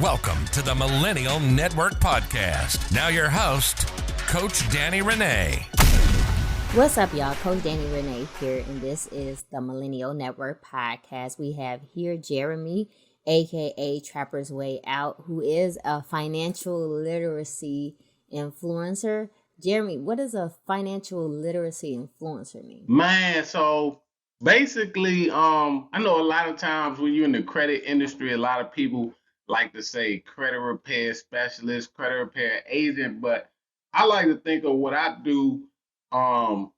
Welcome to the Millennial Network Podcast. Now your host, Coach Danny Renee. What's up, y'all? Coach Danny Renee here, and this is the Millennial Network Podcast. We have here Jeremy, aka TrappersWayOut, who is a financial literacy influencer. Jeremy, what does a financial literacy influencer mean? Man, so basically, I know a lot of times when you're in the credit industry, a lot of people like to say credit repair specialist, credit repair agent, but I like to think of what I do more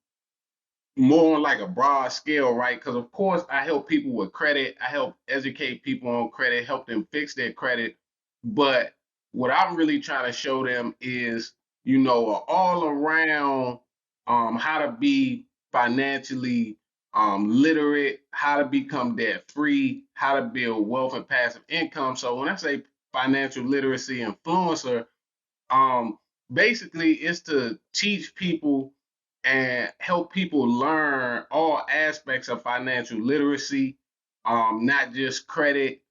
on like a broad scale, right? Because of course I help people with credit, I help educate people on credit, help them fix their credit. But what I'm really trying to show them is, all around how to be financially literate, how to become debt free, how to build wealth and passive income. So when I say financial literacy influencer, basically it's to teach people and help people learn all aspects of financial literacy, not just credit,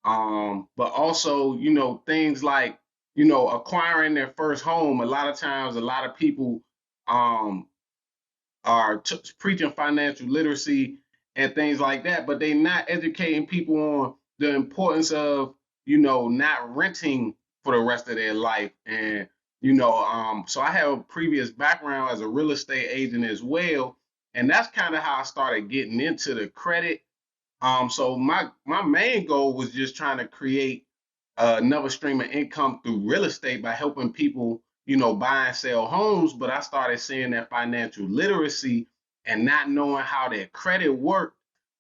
but also, things like, acquiring their first home. A lot of times, a lot of people are preaching financial literacy and things like that, but they're not educating people on the importance of, not renting for the rest of their life. And so I have a previous background as a real estate agent as well. And that's kind of how I started getting into the credit. So my main goal was just trying to create another stream of income through real estate by helping people, buy and sell homes. But I started seeing that financial literacy and not knowing how that credit worked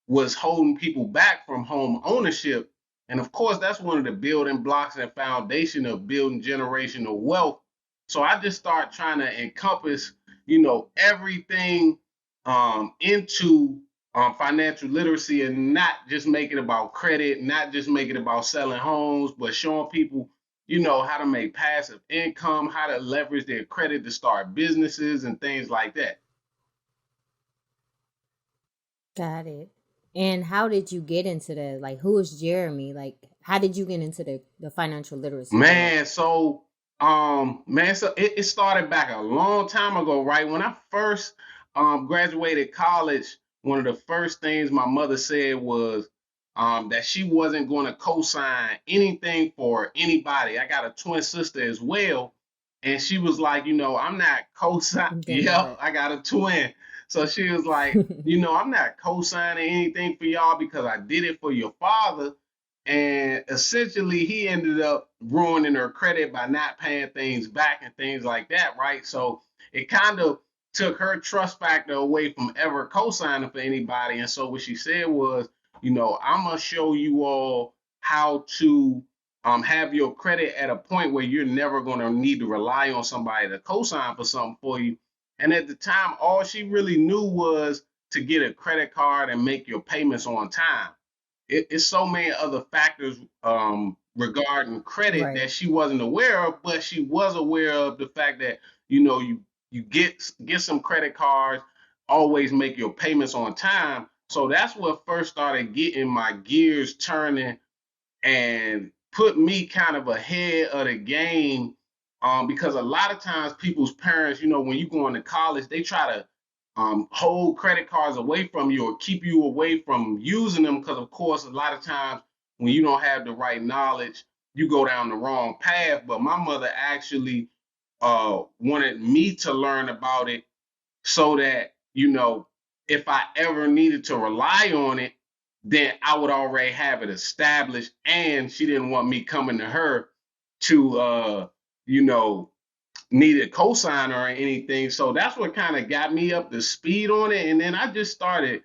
was holding people back from home ownership. And of course, that's one of the building blocks and foundation of building generational wealth. So I just start trying to encompass, everything into financial literacy and not just make it about credit, not just make it about selling homes, but showing people, how to make passive income, how to leverage their credit to start businesses and things like that. Got it. And how did you get into that? Like, who is Jeremy? Like, how did you get into the financial literacy? So it started back a long time ago, right? When I first graduated college, one of the first things my mother said was that she wasn't going to co-sign anything for anybody. I got a twin sister as well. And she was like, I'm not co-signing. Yeah, I got a twin. So she was like, I'm not co-signing anything for y'all because I did it for your father. And essentially, he ended up ruining her credit by not paying things back and things like that, right? So it kind of took her trust factor away from ever co-signing for anybody. And so what she said was, I'm going to show you all how to have your credit at a point where you're never going to need to rely on somebody to co-sign for something for you. And at the time, all she really knew was to get a credit card and make your payments on time. It's so many other factors regarding credit that she wasn't aware of, but she was aware of the fact that, you get some credit cards, always make your payments on time. So that's what first started getting my gears turning and put me kind of ahead of the game. Because a lot of times people's parents, when you go into college, they try to hold credit cards away from you or keep you away from using them. Because, of course, a lot of times when you don't have the right knowledge, you go down the wrong path. But my mother actually wanted me to learn about it so that, if I ever needed to rely on it, then I would already have it established. And she didn't want me coming to her to, need a cosigner or anything. So that's what kind of got me up to speed on it. And then I just started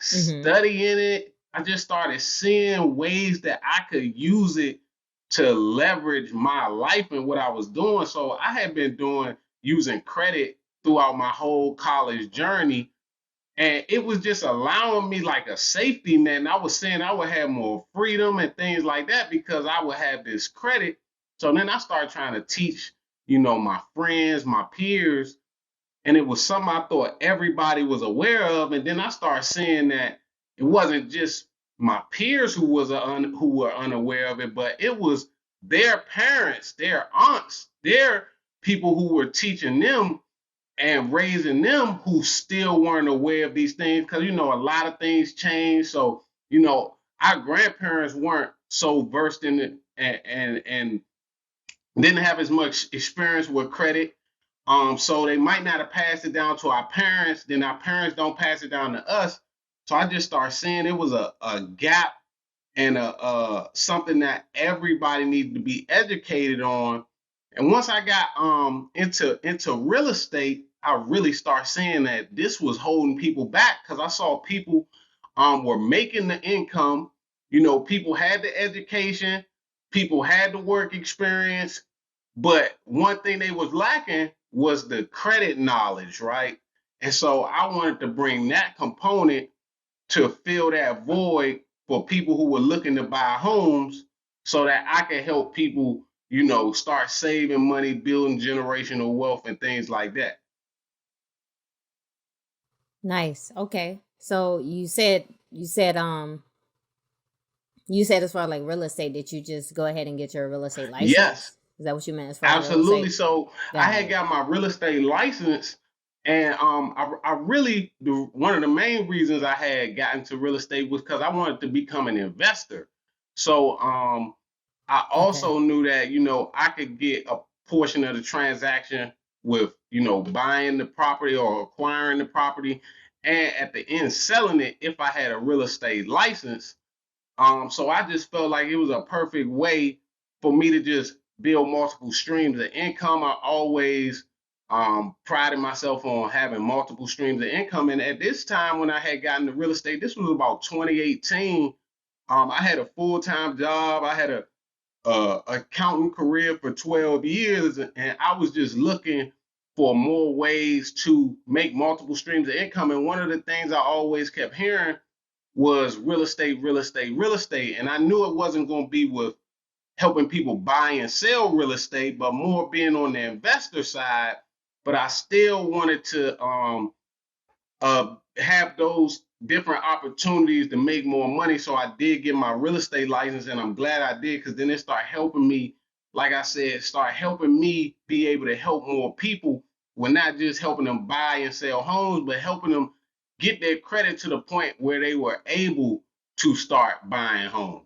studying it. I just started seeing ways that I could use it to leverage my life and what I was doing. So I had been using credit throughout my whole college journey. And it was just allowing me like a safety net. And I was saying I would have more freedom and things like that because I would have this credit. So then I started trying to teach, my friends, my peers. And it was something I thought everybody was aware of. And then I started seeing that it wasn't just my peers who were unaware of it, but it was their parents, their aunts, their people who were teaching them and raising them who still weren't aware of these things, because a lot of things change. So our grandparents weren't so versed in it, and didn't have as much experience with credit. So they might not have passed it down to our parents. Then our parents don't pass it down to us. So I just started seeing it was a gap and something that everybody needed to be educated on. And once I got into real estate, I really started seeing that this was holding people back, because I saw people were making the income. People had the education, people had the work experience, but one thing they was lacking was the credit knowledge, right? And so I wanted to bring that component to fill that void for people who were looking to buy homes, so that I can help people, start saving money, building generational wealth and things like that. Nice. Okay. So you said as far as like real estate, did you just go ahead and get your real estate Yes, license? Is that what you meant as far as real absolutely. estate? So I Got had it. got my real estate license, and I really one of the main reasons I had gotten to real estate was because I wanted to become an investor. So I Okay. also knew that I could get a portion of the transaction with buying the property or acquiring the property, and at the end selling it if I had a real estate license. So I just felt like it was a perfect way for me to just build multiple streams of income. I always prided myself on having multiple streams of income. And at this time, when I had gotten to real estate, this was about 2018. I had a full-time job. I had a accounting career for 12 years, and I was just looking for more ways to make multiple streams of income. And one of the things I always kept hearing was real estate, real estate, real estate. And I knew it wasn't going to be with helping people buy and sell real estate, but more being on the investor side. But I still wanted to have those different opportunities to make more money. So I did get my real estate license, and I'm glad I did, because then it started helping me. Like I said, start helping me be able to help more people. We're not just helping them buy and sell homes, but helping them get their credit to the point where they were able to start buying homes.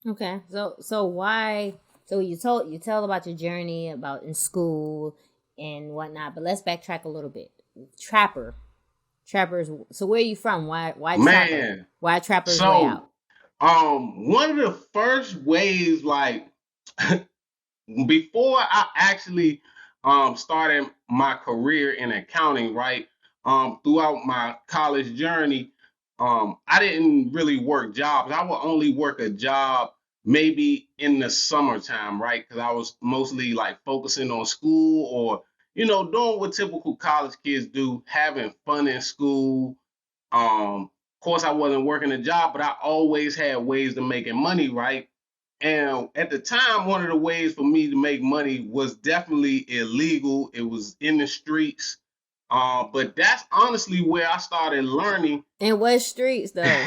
Okay. So why so you tell about your journey about in school and whatnot, but let's backtrack a little bit. Trapper. Trappers, so where are you from? Why Trapper? Man, Why Trapper's Way so Out? one of the first ways, like before I actually started my career in accounting, right? Throughout my college journey, I didn't really work jobs. I would only work a job maybe in the summertime, right? Because I was mostly like focusing on school, or doing what typical college kids do, having fun in school. Of course, I wasn't working a job, but I always had ways to making money, right? And at the time, one of the ways for me to make money was definitely illegal. It was in the streets. But that's honestly where I started learning. In what streets though?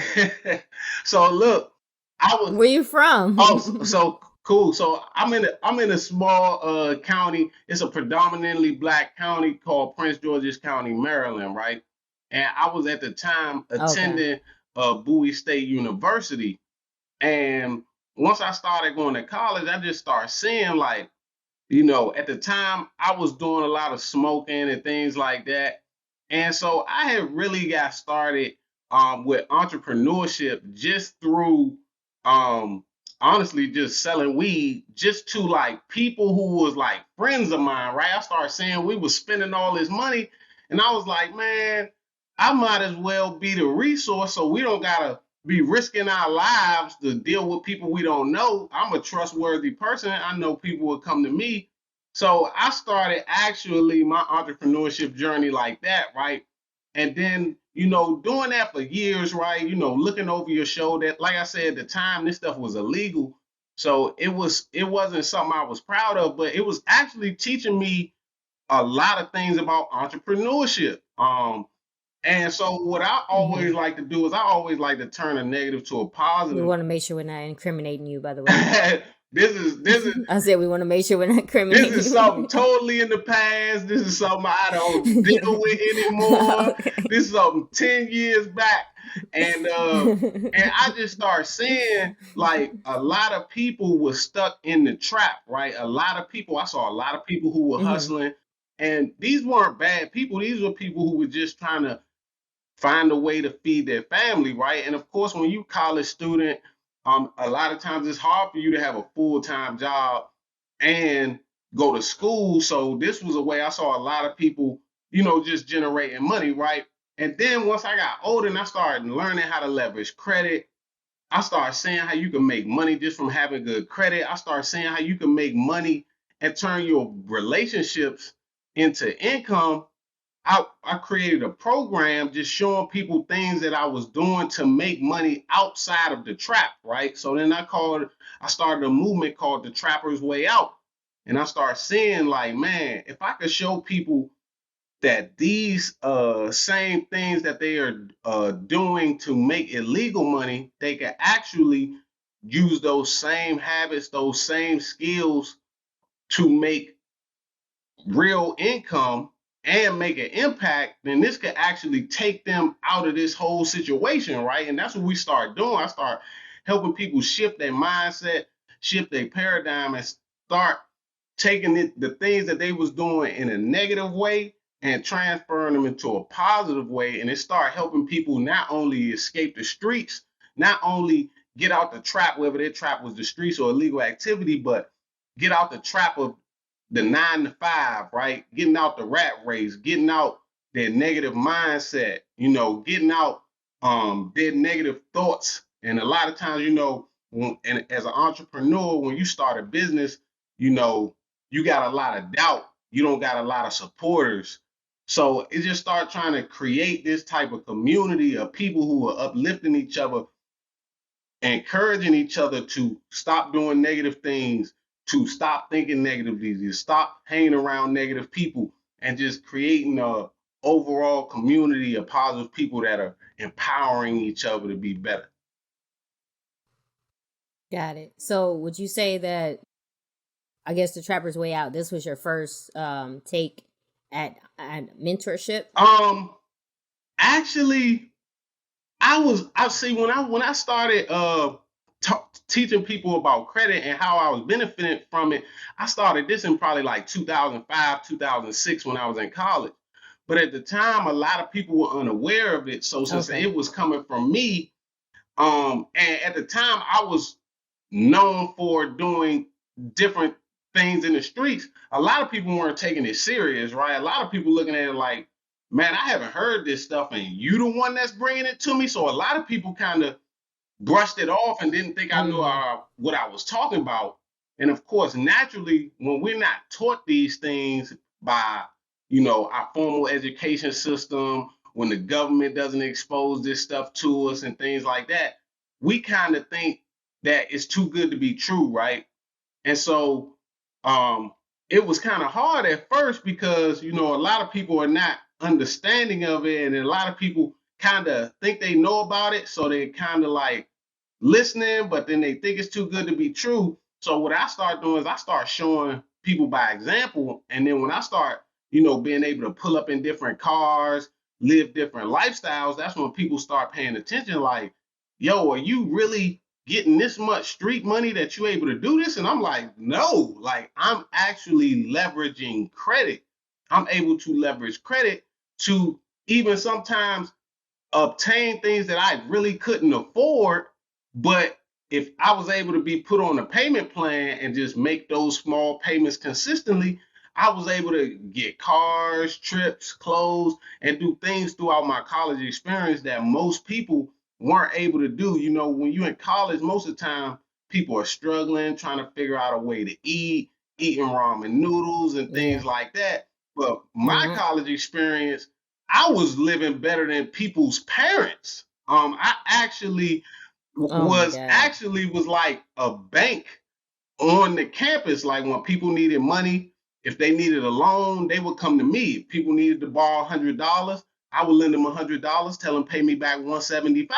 So look, I was Where you from? so cool. So I'm in a small county. It's a predominantly black county called Prince George's County, Maryland, right? And I was at the time Okay. attending Bowie State University. And once I started going to college, I just started seeing, like, at the time I was doing a lot of smoking and things like that. And so I had really got started with entrepreneurship just through um, honestly just selling weed just to like people who was like friends of mine, right? I started seeing we was spending all this money, and I was like, man, I might as well be the resource, so we don't gotta be risking our lives to deal with people we don't know. I'm a trustworthy person. I know people will come to me. So I started actually my entrepreneurship journey like that, right? And then, doing that for years, right? Looking over your shoulder. Like I said, at the time, this stuff was illegal. So it wasn't something I was proud of, but it was actually teaching me a lot of things about entrepreneurship. And so what I always Mm-hmm. like to do is I always like to turn a negative to a We positive. want to make sure we're not incriminating you, by the way. This is I said we want to make sure we're not this incriminating is something you. totally in the past. This is something I don't deal with anymore. Okay. This is something 10 years back. And I just start seeing like a lot of people were stuck in the trap, right? A lot of people, I saw a lot of people who were Hmm. hustling. And these weren't bad people. These were people who were just trying to find a way to feed their family, right? And of course, when you a college student, a lot of times it's hard for you to have a full-time job and go to school. So this was a way I saw a lot of people, just generating money, right? And then once I got older and I started learning how to leverage credit, I started seeing how you can make money just from having good credit. I started seeing how you can make money and turn your relationships into income. I created a program just showing people things that I was doing to make money outside of the trap, right? So then I started a movement called the Trappers Way Out. And I started seeing like, man, if I could show people that these same things that they are doing to make illegal money, they can actually use those same habits, those same skills to make real income and make an impact, then this could actually take them out of this whole situation, right? And that's what we start doing. I start helping people shift their mindset, shift their paradigm, and start taking the things that they was doing in a negative way and transferring them into a positive way. And it start helping people not only escape the streets, not only get out the trap, whether their trap was the streets or illegal activity, but get out the trap of the 9 to 5, right? Getting out the rat race, getting out their negative mindset, getting out their negative thoughts. And a lot of times, and as an entrepreneur, when you start a business, you got a lot of doubt. You don't got a lot of supporters. So it just start trying to create this type of community of people who are uplifting each other, encouraging each other to stop doing negative things, to stop thinking negatively, to stop hanging around negative people, and just creating a overall community of positive people that are empowering each other to be better. Got it. So would you say that, I guess, the Trapper's Way Out, this was your first take at mentorship? Actually, I see when I started teaching people about credit and how I was benefiting from it. I started this in probably like 2005, 2006 when I was in college. But at the time, a lot of people were unaware of it. So since Okay. it was coming from me, and at the time I was known for doing different things in the streets, a lot of people weren't taking it serious, right? A lot of people looking at it like, man, I haven't heard this stuff, and you the one that's bringing it to me. So a lot of people kind of brushed it off and didn't think I knew Mm. what I was talking about. And of course, naturally, when we're not taught these things by, our formal education system, when the government doesn't expose this stuff to us and things like that, we kind of think that it's too good to be true, right? And so um, it was kind of hard at first because, a lot of people are not understanding of it. And a lot of people kind of think they know about it. So they kind of like listening, but then they think it's too good to be true. So what I start doing is I start showing people by example. And then when I start, being able to pull up in different cars, live different lifestyles, that's when people start paying attention like, yo, are you really getting this much street money that you're able to do this? And I'm like, no, like I'm actually leveraging credit. I'm able to leverage credit to even sometimes obtain things that I really couldn't afford. But if I was able to be put on a payment plan and just make those small payments consistently, I was able to get cars, trips, clothes, and do things throughout my college experience that most people weren't able to do. When you're in college, most of the time, people are struggling, trying to figure out a way to eat, eating ramen noodles and things Yeah. like that. But my Yeah. college experience, I was living better than people's parents. I actually Oh my God. was like a bank on the campus. Like when people needed money, if they needed a loan, they would come to me. If people needed to borrow $100, I would lend them $100, tell them pay me back 175.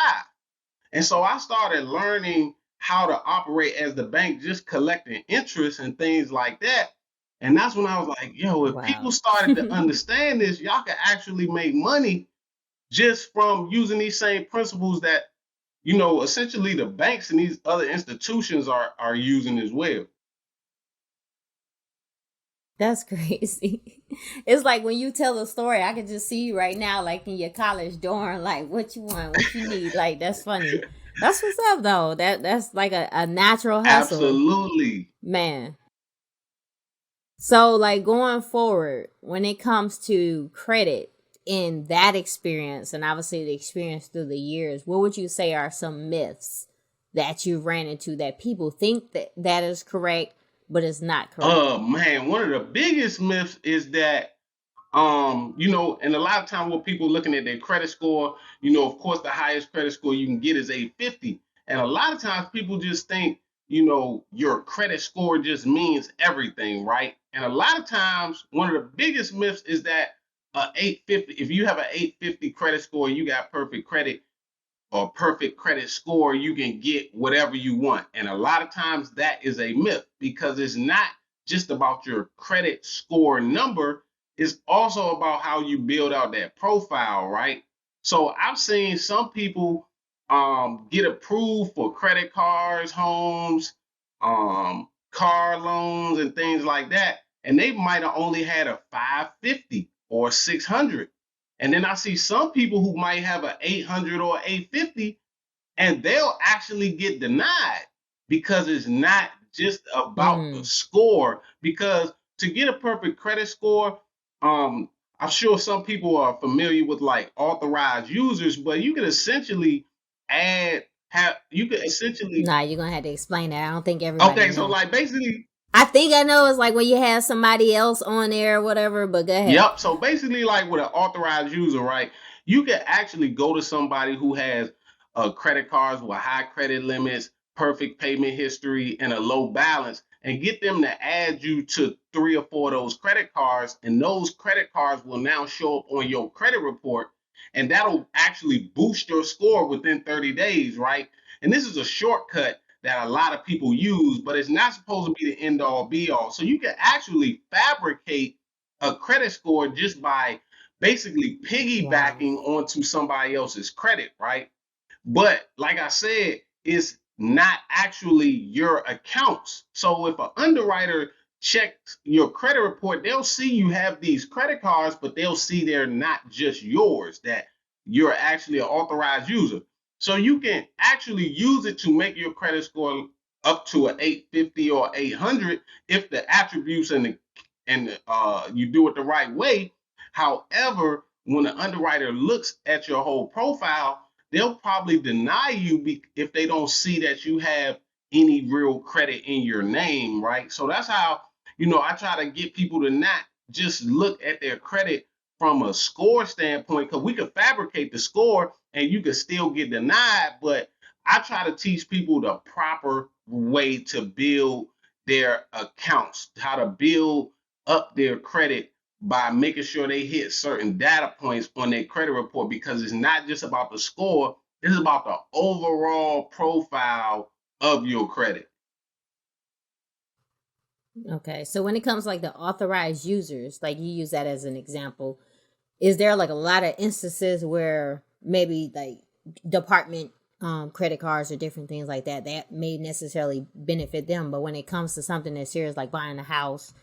And so I started learning how to operate as the bank, just collecting interest and things like that. And that's when I was like, yo, if people Wow. started to understand this, y'all can actually make money just from using these same principles that, essentially the banks and these other institutions are using as well. That's crazy. It's like when you tell a story, I can just see you right now, like in your college dorm, like what you want, what you need. Like that's funny. That's what's up though. That's like a natural hustle. Absolutely. Man. So like going forward, when it comes to credit in that experience and obviously the experience through the years, what would you say are some myths that you ran into that people think that is correct, but it's not correct? Man, one of the biggest myths is that and a lot of times when people looking at their credit score, of course the highest credit score you can get is 850. And a lot of times people just think, your credit score just means everything, right? And a lot of times one of the biggest myths is that 850, if you have an 850 credit score, you got perfect credit or perfect credit score, you can get whatever you want. And a lot of times that is a myth because it's not just about your credit score number, it's also about how you build out that profile, right? So I've seen some people get approved for credit cards, homes, car loans, and things like that. And they might have only had a 550 or 600. And then I see some people who might have an 800 or 850 and they'll actually get denied because it's not just about the Mm. score. Because to get a perfect credit score, I'm sure some people are familiar with like authorized users, but you can essentially you can essentially, Nah, you're gonna have to explain that. I don't think everybody okay, so know. like basically, I think I know it's like when you have somebody else on there or whatever, but go ahead. yep. So basically, like with an authorized user, right? You can actually go to somebody who has credit cards with high credit limits, perfect payment history, and a low balance, and get them to add you to 3 or 4 of those credit cards. And those credit cards will now show up on your credit report, and that'll actually boost your score within 30 days, right? And this is a shortcut that a lot of people use, but it's not supposed to be the end all be all. So you can actually fabricate a credit score just by basically Wow. piggybacking onto somebody else's credit, right? But like I said, it's not actually your accounts. So if an underwriter checks your credit report, they'll see you have these credit cards, but they'll see they're not just yours, that you're actually an authorized user. So you can actually use it to make your credit score up to an 850 or 800 if the attributes and you do it the right way. However, when an underwriter looks at your whole profile, they'll probably deny you if they don't see that you have any real credit in your name, right? So that's how, I try to get people to not just look at their credit from a score standpoint, because we could fabricate the score and you could still get denied. But I try to teach people the proper way to build their accounts, how to build up their credit by making sure they hit certain data points on their credit report, because it's not just about the score, it's about the overall profile of your credit. Okay. So when it comes like the authorized users, like you use that as an example, is there like a lot of instances where maybe like department credit cards or different things like that may necessarily benefit them, but when it comes to something that's serious like buying a house,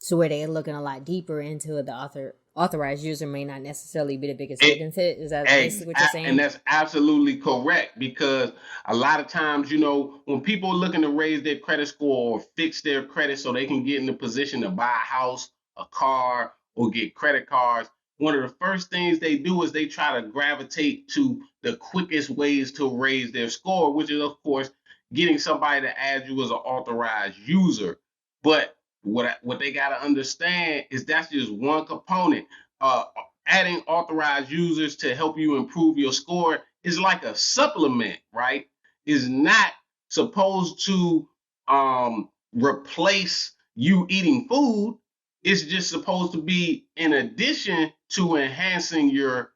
to where they're looking a lot deeper into it, the authorized user may not necessarily be the biggest It, benefit. Is that basically what you're and saying? that's absolutely correct, because a lot of times, when people are looking to raise their credit score or fix their credit so they can get in the position to buy a house, a car, or get credit cards, one of the first things they do is they try to gravitate to the quickest ways to raise their score, which is, of course, getting somebody to add you as an authorized user. But what they got to understand is that's just one component. Adding authorized users to help you improve your score is like a supplement, right? Is not supposed to replace you eating food. It's just supposed to be in addition to enhancing your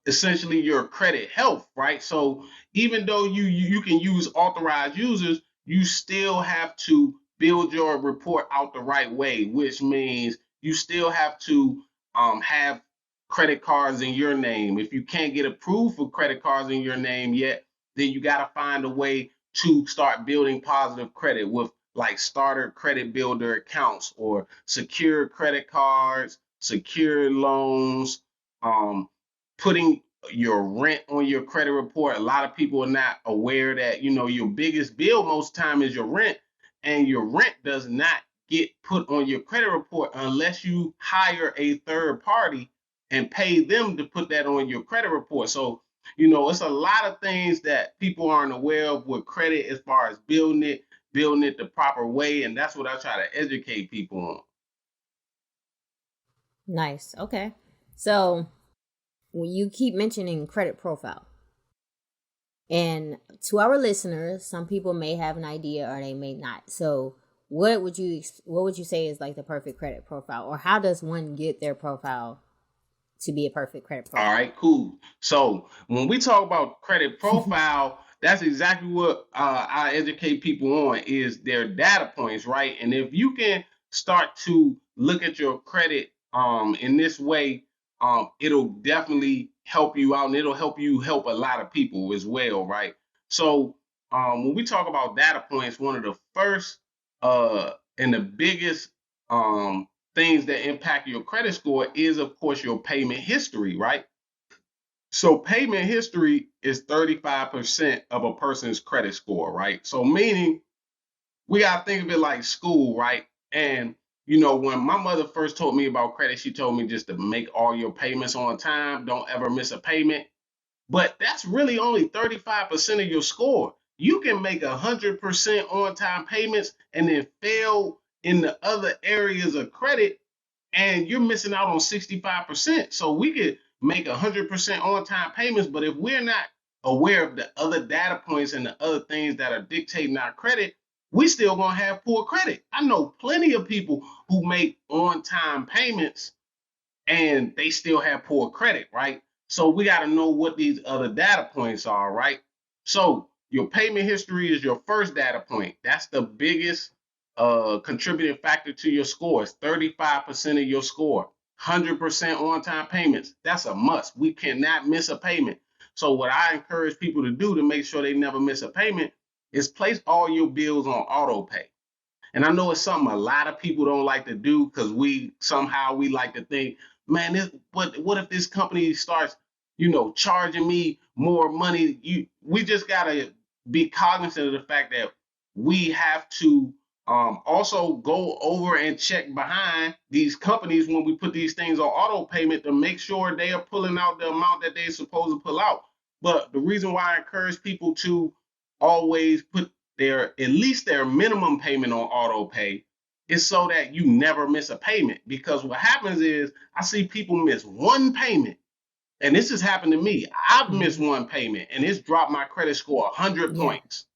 essentially your credit health, right? So even though you can use authorized users, you still have to build your report out the right way, which means you still have to have credit cards in your name. If you can't get approved for credit cards in your name yet, then you got to find a way to start building positive credit with like starter credit builder accounts or secure credit cards, secure loans, um, putting your rent on your credit report. A lot of people are not aware that, your biggest bill most time is your rent, and your rent does not get put on your credit report unless you hire a third party and pay them to put that on your credit report. So, it's a lot of things that people aren't aware of with credit as far as building it the proper way. And that's what I try to educate people on. Nice. Okay. So when you keep mentioning credit profile, and to our listeners, some people may have an idea or they may not. So what would you say is like the perfect credit profile, or how does one get their profile to be a perfect credit All profile? right, cool. So when we talk about credit profile, that's exactly what I educate people on is their data points, right? And if you can start to look at your credit in this way, it'll definitely help you out, and it'll help you help a lot of people as well, right? So when we talk about data points, one of the first and the biggest things that impact your credit score is, of course, your payment history, right? So payment history is 35% of a person's credit score, right? So meaning we gotta think of it like school, right? And when my mother first told me about credit, she told me just to make all your payments on time, don't ever miss a payment. But that's really only 35% of your score. You can make 100% on time payments and then fail in the other areas of credit, and you're missing out on 65%. So we could make 100% on time payments, but if we're not aware of the other data points and the other things that are dictating our credit, we still gonna have poor credit. I know plenty of people who make on time payments and they still have poor credit, right? So we got to know what these other data points are, right? So your payment history is your first data point. That's the biggest contributing factor to your score. It's 35% of your score. 100% on time payments. That's a must. We cannot miss a payment. So what I encourage people to do to make sure they never miss a payment is place all your bills on auto pay. And I know it's something a lot of people don't like to do because we like to think, man, what if this company starts, charging me more money? We just gotta be cognizant of the fact that we have to also go over and check behind these companies when we put these things on auto payment to make sure they are pulling out the amount that they're supposed to pull out. But the reason why I encourage people to always put at least their minimum payment on auto pay is so that you never miss a payment. Because what happens is I see people miss one payment, and this has happened to me. I've missed Mhm. one payment and it's dropped my credit score 100 Yeah. points.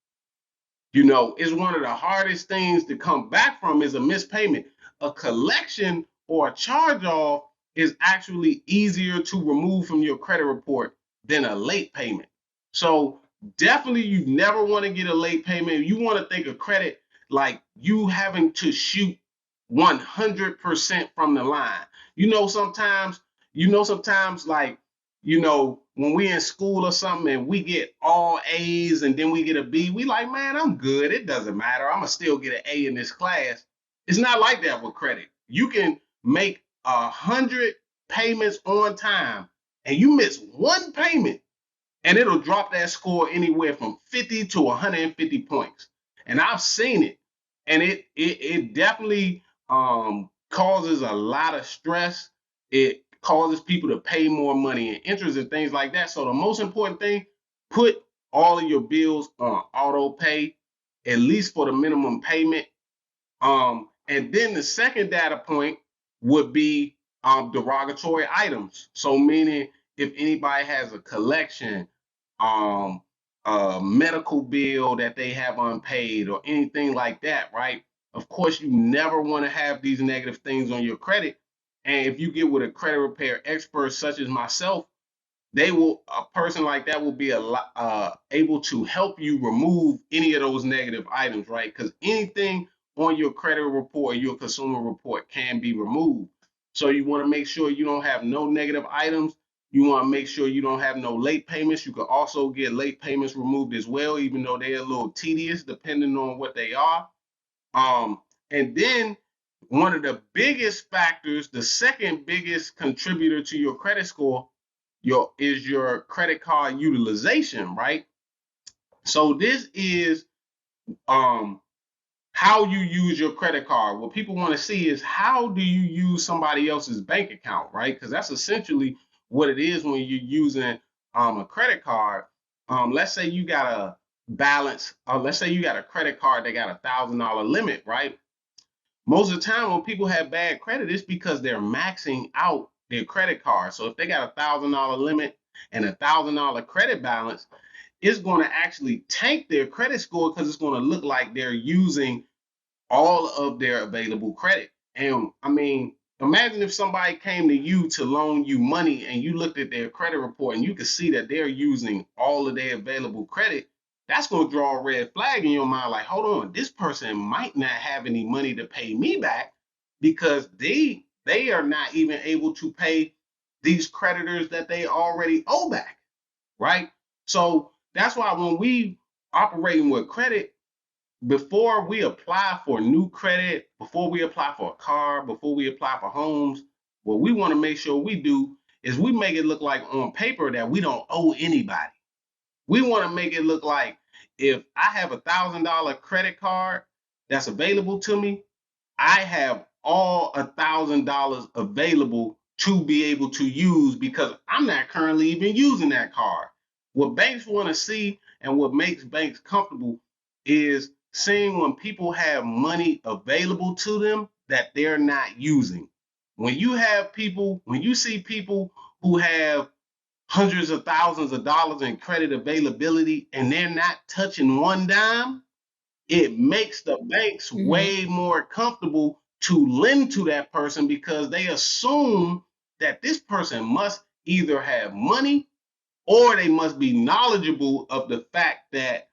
It's one of the hardest things to come back from is a missed payment. A collection or a charge off is actually easier to remove from your credit report than a late payment. So definitely you never want to get a late payment. You want to think of credit like you having to shoot 100% from the line. Sometimes like when we in school or something and we get all A's and then we get a B, we like, man, I'm good. It doesn't matter. I'm gonna still get an A in this class. It's not like that with credit. You can make 100 payments on time and you miss one payment and it'll drop that score anywhere from 50 to 150 points. And I've seen it, and it definitely causes a lot of stress. It causes people to pay more money in interest and things like that. So the most important thing, put all of your bills on auto pay, at least for the minimum payment. And then the second data point would be derogatory items. So meaning if anybody has a collection, um, a medical bill that they have unpaid or anything like that, right? Of course, you never want to have these negative things on your credit. And if you get with a credit repair expert such as myself, a person like that will be able to help you remove any of those negative items, right? Because anything on your credit report or your consumer report can be removed. So you want to make sure you don't have no negative items. You want to make sure you don't have no late payments. You can also get late payments removed as well, even though they're a little tedious depending on what they are. And then one of the biggest factors, the second biggest contributor to your credit score, is your credit card utilization, right? So this is um how you use your credit card. What people want to see is how do you use somebody else's bank account, right? Because that's essentially what it is when you're using a credit card. Let's say you got a balance, let's say you got a credit card that got $1,000 limit, right? Most of the time when people have bad credit, it's because they're maxing out their credit card. So if they got $1,000 limit and $1,000 credit balance, it's going to actually tank their credit score because it's going to look like they're using all of their available credit. And I mean, imagine if somebody came to you to loan you money and you looked at their credit report and you could see that they're using all of their available credit. That's going to draw a red flag in your mind like, hold on, this person might not have any money to pay me back because they are not even able to pay these creditors that they already owe back, right? So that's why when we operating with credit, before we apply for new credit, before we apply for a car, before we apply for homes, what we want to make sure we do is we make it look like on paper that we don't owe anybody. We want to make it look like if I have $1,000 credit card that's available to me, I have all $1,000 available to be able to use because I'm not currently even using that card. What banks want to see and what makes banks comfortable is seeing when people have money available to them that they're not using. When you see people who have hundreds of thousands of dollars in credit availability and they're not touching one dime, it makes the banks way more comfortable to lend to that person because they assume that this person must either have money or they must be knowledgeable of the fact that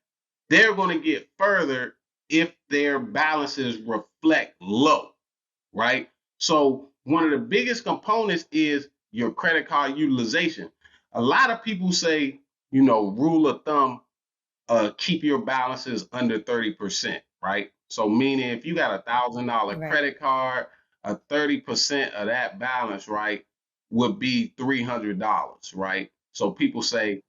they're going to get further if their balances reflect low, right? So one of the biggest components is your credit card utilization. A lot of people say, rule of thumb, keep your balances under 30%, right? So meaning if you got $1,000 Right. credit card, a 30% of that balance, right, would be $300, right? So people say,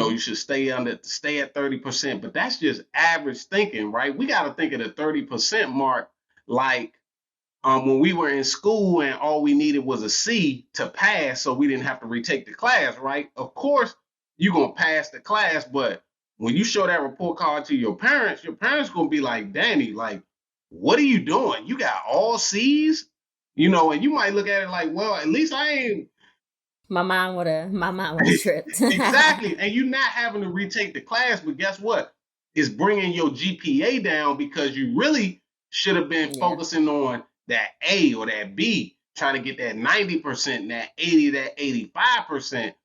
you should stay at 30%, but that's just average thinking, right? We got to think of the 30% mark like when we were in school and all we needed was a C to pass, so we didn't have to retake the class, right? Of course, you're gonna pass the class, but when you show that report card to your parents gonna be like, Danny, like, what are you doing? You got all C's, and you might look at it like, well, at least I ain't My mind would have tripped. exactly. And you're not having to retake the class, but guess what? It's bringing your GPA down because you really should have been Yeah. focusing on that A or that B, trying to get that 90%, that 80, that 85%.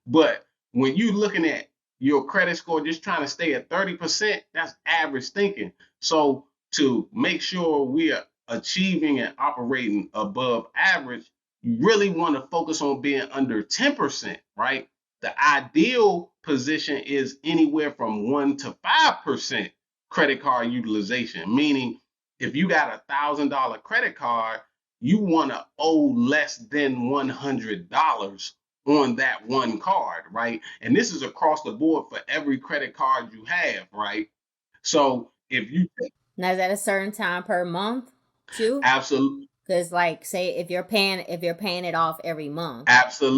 But when you're looking at your credit score, just trying to stay at 30%, that's average thinking. So to make sure we are achieving and operating above average, you really want to focus on being under 10%, right? The ideal position is anywhere from 1 to 5% credit card utilization, meaning if you got $1,000 credit card, you want to owe less than $100 on that one card, right? And this is across the board for every credit card you have, right? So if you Now is that a certain time per month too? absolutely, Because like say if you're paying it off every month,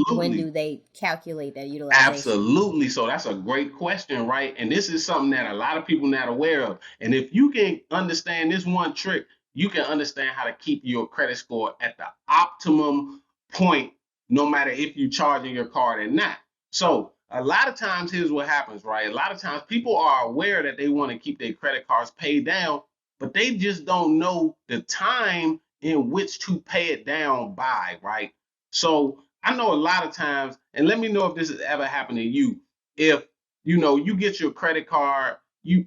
when absolutely, do they calculate that utilization? absolutely. So that's a great question, right? And this is something that a lot of people not aware of. And if you can understand this one trick, you can understand how to keep your credit score at the optimum point, no matter if you're charging your card or not. So a lot of times, here's what happens, right? A lot of times people are aware that they want to keep their credit cards paid down, but they just don't know the time in which to pay it down by, right? So I know a lot of times, and let me know if this has ever happened to you. If you get your credit card, you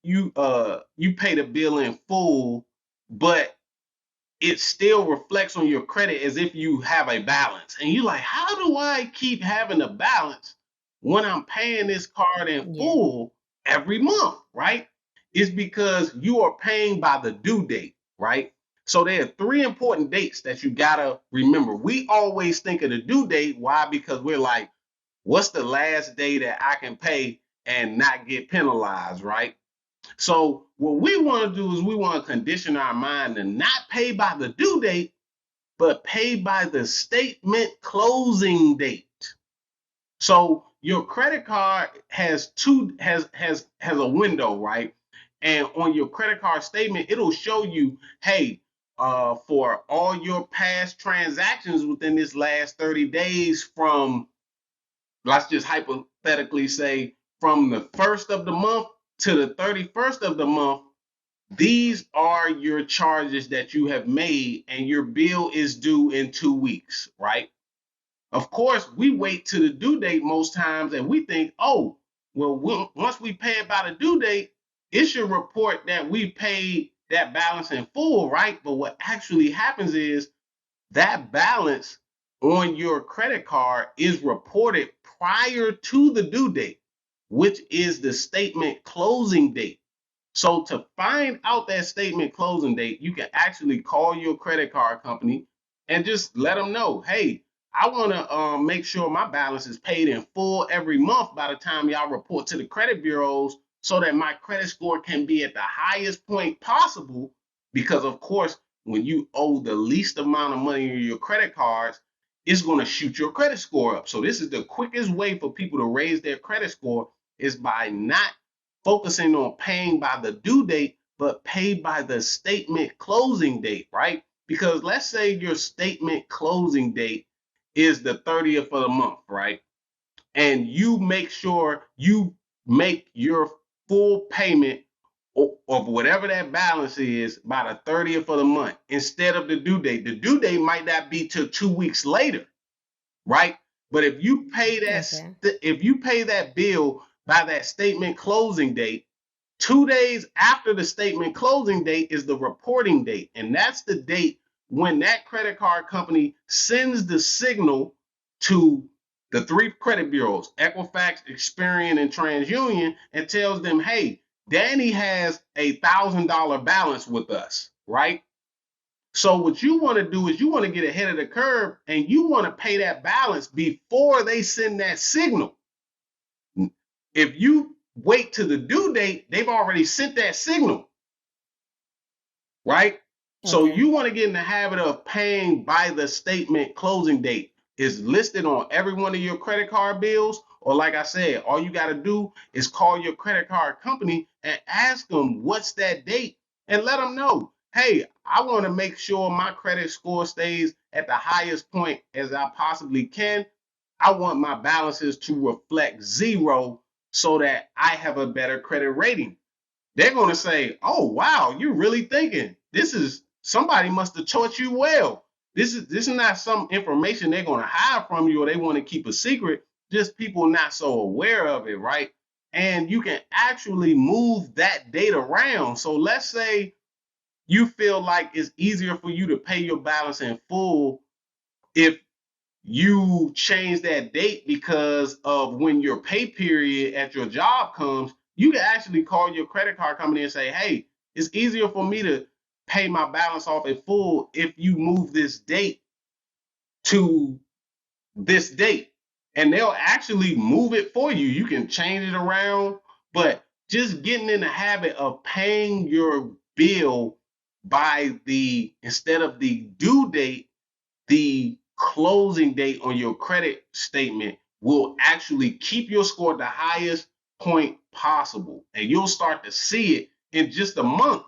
pay the bill in full, but it still reflects on your credit as if you have a balance. And you're like, how do I keep having a balance when I'm paying this card in Yeah. full every month, right? It's because you are paying by the due date, right? So there are three important dates that you gotta remember. We always think of the due date. Why? Because we're like, what's the last day that I can pay and not get penalized, right? So what we want to do is we want to condition our mind to not pay by the due date, but pay by the statement closing date. So your credit card has a window, right? And on your credit card statement, it'll show you, hey, for all your past transactions within this last 30 days from, let's just hypothetically say, from the first of the month to the 31st of the month, these are your charges that you have made, and your bill is due in 2 weeks, right? Of course, we wait to the due date most times and we think, oh, well, once we pay it by the due date, it should report that we paid that balance in full, right? But what actually happens is that balance on your credit card is reported prior to the due date, which is the statement closing date. So to find out that statement closing date, you can actually call your credit card company and just let them know, hey, I want to make sure my balance is paid in full every month by the time y'all report to the credit bureaus so that my credit score can be at the highest point possible. Because, of course, when you owe the least amount of money on your credit cards, it's going to shoot your credit score up. So this is the quickest way for people to raise their credit score is by not focusing on paying by the due date, but pay by the statement closing date, right? Because let's say your statement closing date is the 30th of the month, right? And you make sure you make your full payment of whatever that balance is by the 30th of the month instead of the due date. The due date might not be till 2 weeks later, right? But Okay. if you pay that bill by that statement closing date, 2 days after the statement closing date is the reporting date. And that's the date when that credit card company sends the signal to the three credit bureaus, Equifax, Experian, and TransUnion, and tells them, hey, Danny has $1,000 balance with us, right? So what you want to do is you want to get ahead of the curve and you want to pay that balance before they send that signal. If you wait to the due date, they've already sent that signal, right? So Okay. you want to get in the habit of paying by the statement closing date. It's listed on every one of your credit card bills. Or like I said, all you got to do is call your credit card company and ask them what's that date and let them know, hey, I want to make sure my credit score stays at the highest point as I possibly can. I want my balances to reflect zero so that I have a better credit rating. They're going to say, oh, wow, you're really thinking. This is somebody must have taught you well. This is not some information they're going to hide from you or they want to keep a secret. Just people not so aware of it, right? And you can actually move that date around. So let's say you feel like it's easier for you to pay your balance in full if you change that date because of when your pay period at your job comes, you can actually call your credit card company and say, hey, it's easier for me to pay my balance off in full if you move this date to this date. And they'll actually move it for you. You can change it around, but just getting in the habit of paying your bill by instead of the due date, the closing date on your credit statement will actually keep your score at the highest point possible. And you'll start to see it in just a month.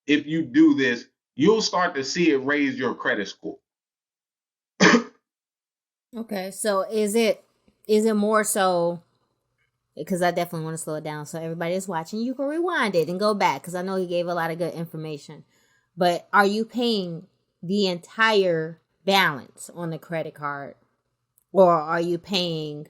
If you do this, you'll start to see it raise your credit score. Okay. So is it more so, because I definitely want to slow it down so everybody is watching, you can rewind it and go back because I know he gave a lot of good information. But are you paying the entire balance on the credit card Or are you paying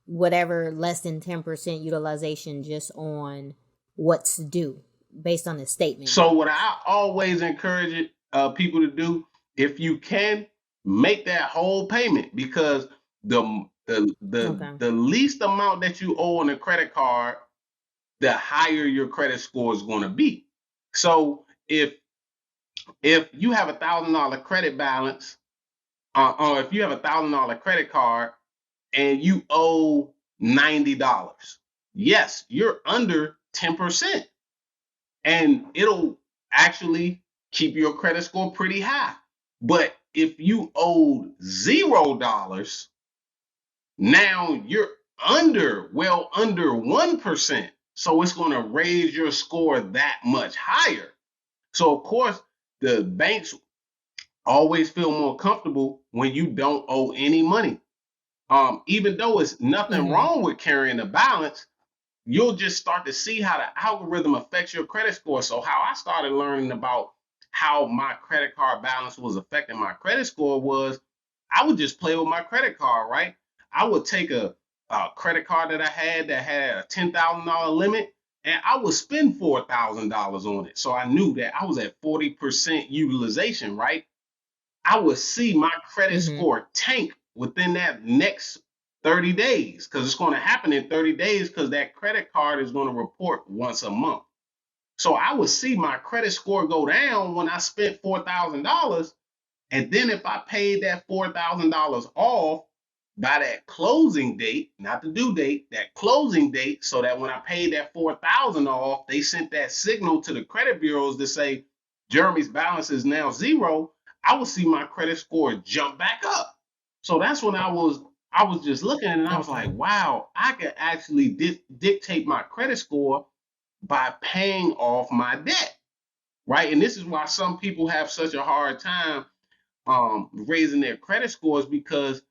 whatever less than 10% utilization just on what's due based on the statement So balance? what I always encourage people to do, if you can, make that whole payment, because Okay. the least amount that you owe on a credit card, the higher your credit score is going to be. So if you have $1,000 credit balance, or if you have $1,000 credit card and you owe $90, yes, you're under 10%, and it'll actually keep your credit score pretty high. But if you owed $0, now you're under 1%. So it's going to raise your score that much higher. So, of course, the banks always feel more comfortable when you don't owe any money. Even though it's nothing Mm-hmm. wrong with carrying a balance, you'll just start to see how the algorithm affects your credit score. So how I started learning about how my credit card balance was affecting my credit score was, I would just play with my credit card, right? I would take a credit card that I had that had a $10,000 limit, and I would spend $4,000 on it. So I knew that I was at 40% utilization, right? I would see my credit Mm-hmm. score tank within that next 30 days, because it's going to happen in 30 days, because that credit card is going to report once a month. So I would see my credit score go down when I spent $4,000. And then if I paid that $4,000 off by that closing date, not the due date, that closing date, so that when I paid that 4,000 off, they sent that signal to the credit bureaus to say Jeremy's balance is now zero, I would see my credit score jump back up. So that's when I was just looking and I was Okay. like, wow, I could actually dictate my credit score by paying off my debt, right? And this is why some people have such a hard time raising their credit scores, because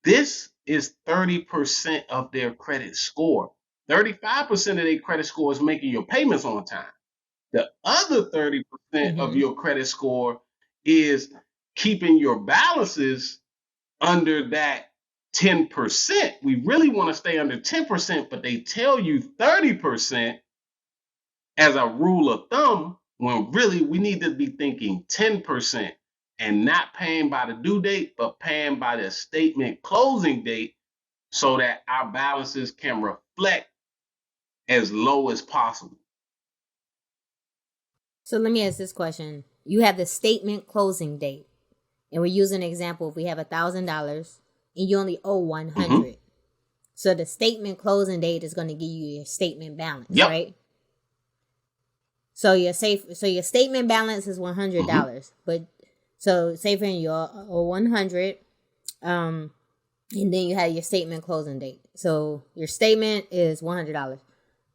this is 30% of their credit score. 35% of their credit score is making your payments on time. The other 30% of Mm-hmm. your credit score is keeping your balances under that 10%. We really want to stay under 10%, but they tell you 30% as a rule of thumb, when really we need to be thinking 10% and not paying by the due date, but paying by the statement closing date, so that our balances can reflect as low as possible. So let me ask this question. You have the statement closing date, and we're using an example. If we have $1,000 and you only owe 100, Mm-hmm. so the statement closing date is going to give you your statement balance, Yep. right? So your statement balance is $100, Mm-hmm. but so say for you owe 100, and then you have your statement closing date. So your statement is $100,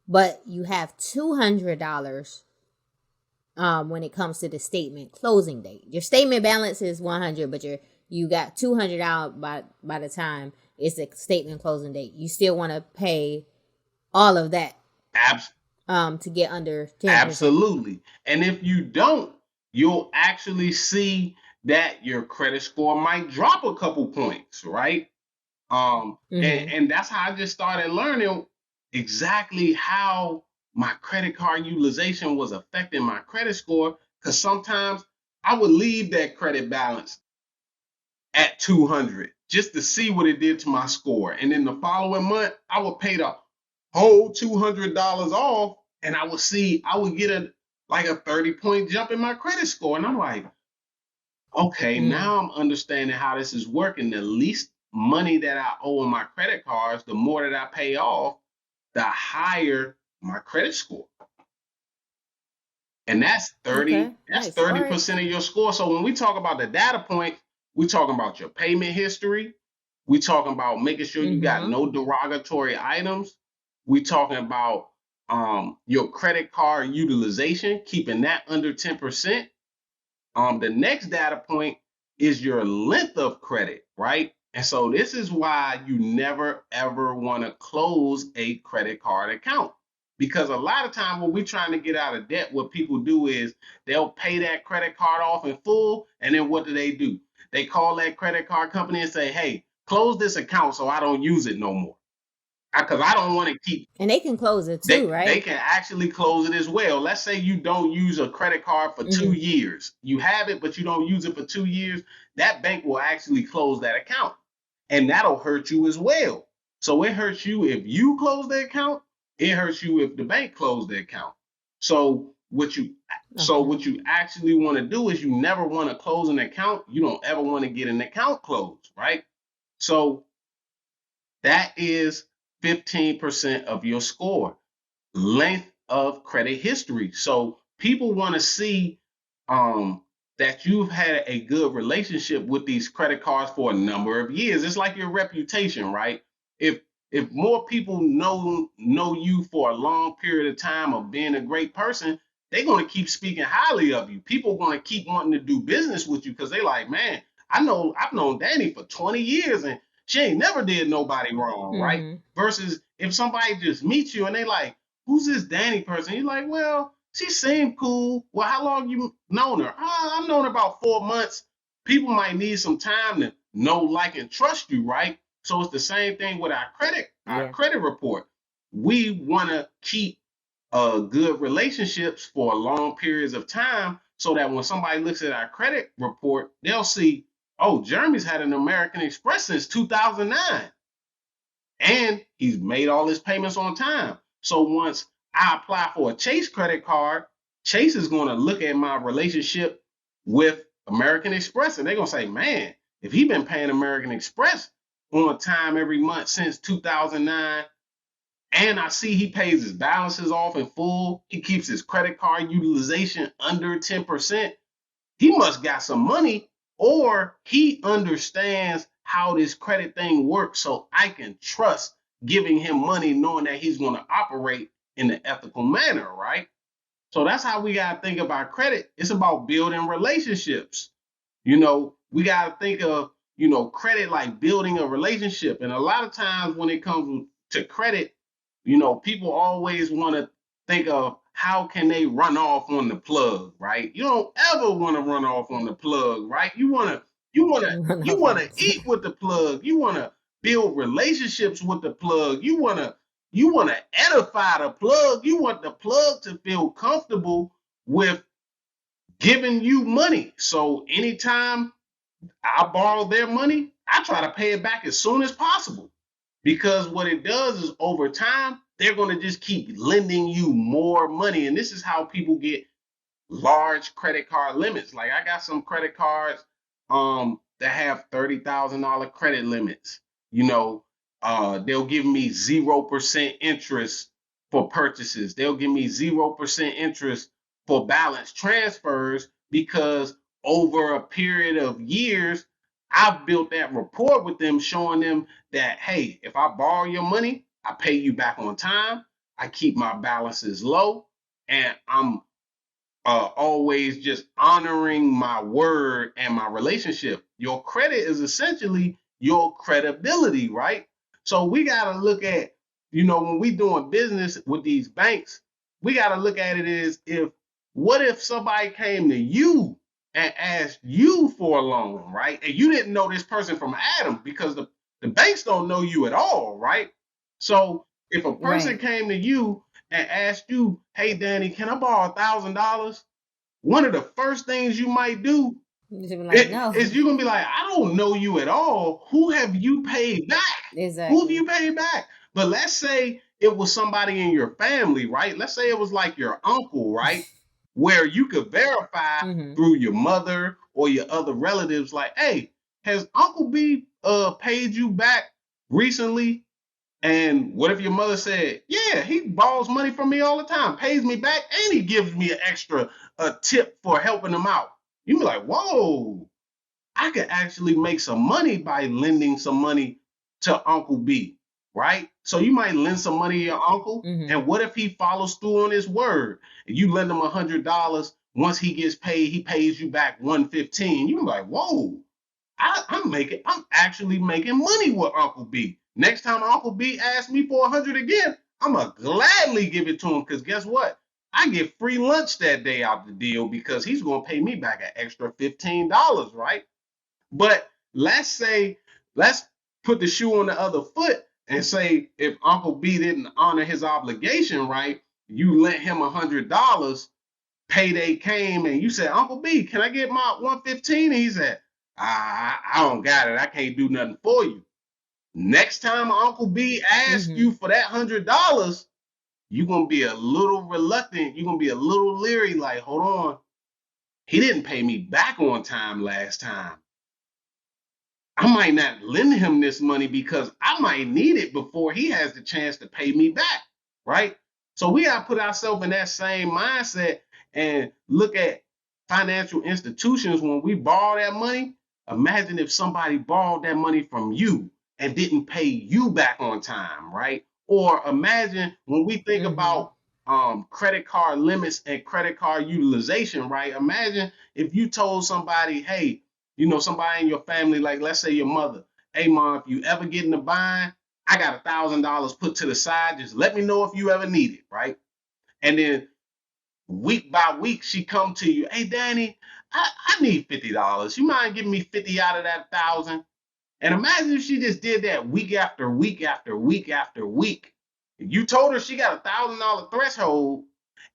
but you have $200 when it comes to the statement closing date. Your statement balance is 100, but you got $200 by the time it's the statement closing date. You still want to pay all of that Abs- to get under 10%. Absolutely. And if you don't, you'll actually see that your credit score might drop a couple points, right? And, Mm-hmm. and that's how I just started learning exactly how my credit card utilization was affecting my credit score. Because sometimes I would leave that credit balance at 200 just to see what it did to my score. And then the following month, I would pay the whole $200 off, and I would get a 30-point jump in my credit score. And I'm like, okay, Mm. now I'm understanding how this is working. The least money that I owe on my credit cards, the more that I pay off, the higher my credit score. And that's 30, Okay. that's Nice. All right. 30% of your score. So when we talk about the data point, we talking about your payment history. We talking about making sure you got Mm-hmm. no derogatory items. We talking about your credit card utilization, keeping that under 10%. The next data point is your length of credit, right? And so this is why you never ever want to close a credit card account. Because a lot of time when we're trying to get out of debt, what people do is they'll pay that credit card off in full, and then what do? They call that credit card company and say, hey, close this account so I don't use it no more. Because I don't want to keep. And they can close it too, They right? can actually close it as well. Let's say you don't use a credit card for 2 years. You have it, but you don't use it for 2 years. That bank will actually close that account, and that'll hurt you as well. So it hurts you if you close the account. It hurts you if the bank closed the account. So what you what you actually want to do is you never want to close an account. You don't ever want to get an account closed, right? So that is 15% of your score. Length of credit history. So people want to see that you've had a good relationship with these credit cards for a number of years. It's like your reputation, right? If if more people know you for a long period of time of being a great person, they're going to keep speaking highly of you. People are going to keep wanting to do business with you because they like, man, I've known Danny for 20 years and she ain't never did nobody wrong, right? Versus if somebody just meets you and they like, who's this Danny person? You're like, well, she seemed cool. Well, how long you known her? I've known her about 4 months. People might need some time to know, like, and trust you, right? So it's the same thing with our credit report. We want to keep good relationships for long periods of time so that when somebody looks at our credit report, they'll see, oh, Jeremy's had an American Express since 2009 and he's made all his payments on time. So once I apply for a Chase credit card, Chase is going to look at my relationship with American Express and they're going to say, man, if he's been paying American Express on time every month since 2009, and I see he pays his balances off in full, he keeps his credit card utilization under 10%, he must got some money or he understands how this credit thing works so I can trust giving him money knowing that he's going to operate in an ethical manner, right? So that's how we got to think about credit. It's about building relationships. We got to think of, credit like building a relationship. And a lot of times when it comes to credit, people always want to think of how can they run off on the plug, right? You don't ever want to run off on the plug, right? You want to eat with the plug. You want to build relationships with the plug. You want to edify the plug. You want the plug to feel comfortable with giving you money. So anytime I borrow their money, I try to pay it back as soon as possible. Because what it does is over time, they're going to just keep lending you more money. And this is how people get large credit card limits. Like I got some credit cards that have $30,000 credit limits. They'll give me 0% interest for purchases. They'll give me 0% interest for balance transfers because over a period of years, I've built that rapport with them, showing them that, hey, if I borrow your money, I pay you back on time. I keep my balances low, and I'm always just honoring my word and my relationship. Your credit is essentially your credibility, right? So we got to look at, when we doing business with these banks, we got to look at it as what if somebody came to you and asked you for a loan, right? And you didn't know this person from Adam because the banks don't know you at all, right? So if a person came to you and asked you, hey, Danny, can I borrow $1,000? One of the first things you might do is you're going to be like, I don't know you at all. Who have you paid back? Exactly. Who have you paid back? But let's say it was somebody in your family, right? Let's say it was like your uncle, right? Where you could verify through your mother or your other relatives, like, hey, has Uncle B paid you back recently? And what if your mother said, yeah, he borrows money from me all the time, pays me back, and he gives me an extra tip for helping him out? You'd be like, whoa, I could actually make some money by lending some money to Uncle B, right? So you might lend some money to your uncle, and what if he follows through on his word? And you lend him $100, once he gets paid, he pays you back $115. You're like, whoa, I'm actually making money with Uncle B. Next time Uncle B asks me for 100 again, I'm gonna gladly give it to him because guess what? I get free lunch that day out the deal because he's gonna pay me back an extra $15, right? But let's put the shoe on the other foot and say, if Uncle B didn't honor his obligation, right, you lent him $100, payday came, and you said, Uncle B, can I get my 115? And he said, I don't got it. I can't do nothing for you. Next time Uncle B asks you for that $100, you're going to be a little reluctant. You're going to be a little leery, like, hold on. He didn't pay me back on time last time. I might not lend him this money because I might need it before he has the chance to pay me back, right? So we got to put ourselves in that same mindset and look at financial institutions when we borrow that money. Imagine if somebody borrowed that money from you and didn't pay you back on time, right? Or imagine when we think about credit card limits and credit card utilization, right? Imagine if you told somebody, hey, somebody in your family, like let's say your mother, hey mom, if you ever get in a bind, I got $1,000 put to the side. Just let me know if you ever need it, right? And then week by week, she come to you, hey Danny, I need $50. You mind giving me 50 out of that 1,000? And imagine if she just did that week after week after week after week. You told her she got $1,000 threshold,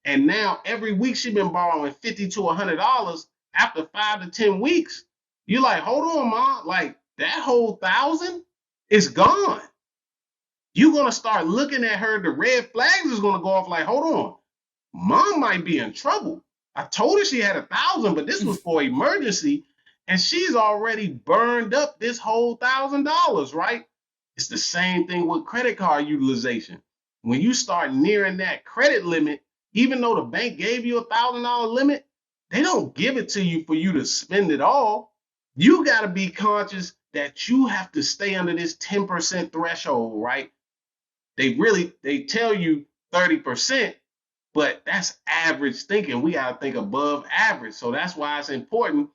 and now every week she been borrowing $50 to $100 after 5 to 10 weeks. You're like, hold on, mom, like that whole 1,000 is gone. You're gonna start looking at her. The red flags is gonna go off. Like, hold on, mom might be in trouble. I told her she had 1,000, but this was for emergency, and she's already burned up this whole $1,000, right? It's the same thing with credit card utilization. When you start nearing that credit limit, even though the bank gave you $1,000 limit, they don't give it to you for you to spend it all. You got to be conscious that you have to stay under this 10% threshold, right? They tell you 30%, but that's average thinking. We got to think above average. So that's why it's important.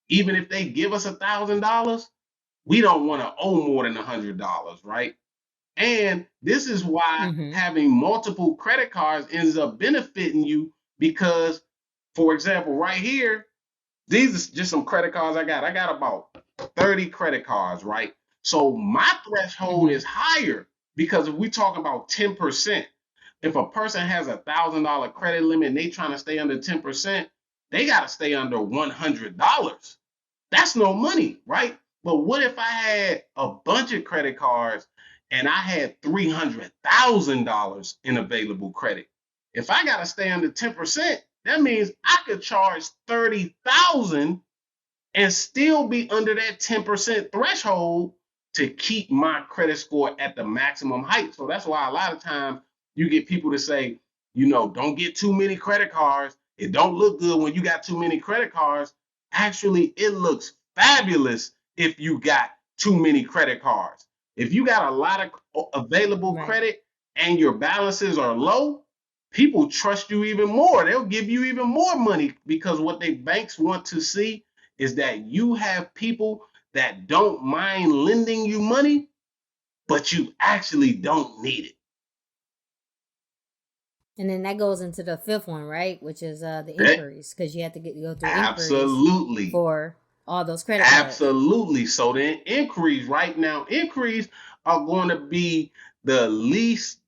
Even if they give us $1,000, we don't want to owe more than $100, right? And this is why having multiple credit cards ends up benefiting you because, for example, right here, these are just some credit cards I got. I got about 30 credit cards, right? So my threshold is higher because if we talk about 10%, if a person has $1,000 credit limit and they trying to stay under 10%, they got to stay under $100. That's no money, right? But what if I had a bunch of credit cards and I had $300,000 in available credit? If I got to stay under 10%, that means I could charge $30,000 and still be under that 10% threshold to keep my credit score at the maximum height. So that's why a lot of times you get people to say, don't get too many credit cards. It don't look good when you got too many credit cards. Actually, it looks fabulous if you got too many credit cards. If you got a lot of available credit and your balances are low, people trust you even more. They'll give you even more money because what they banks want to see is that you have people that don't mind lending you money, but you actually don't need it. And then that goes into the fifth one, right? Which is the inquiries, because you have to go through inquiries for all those credit cards. Absolutely. So then inquiries right now, inquiries are going to be the least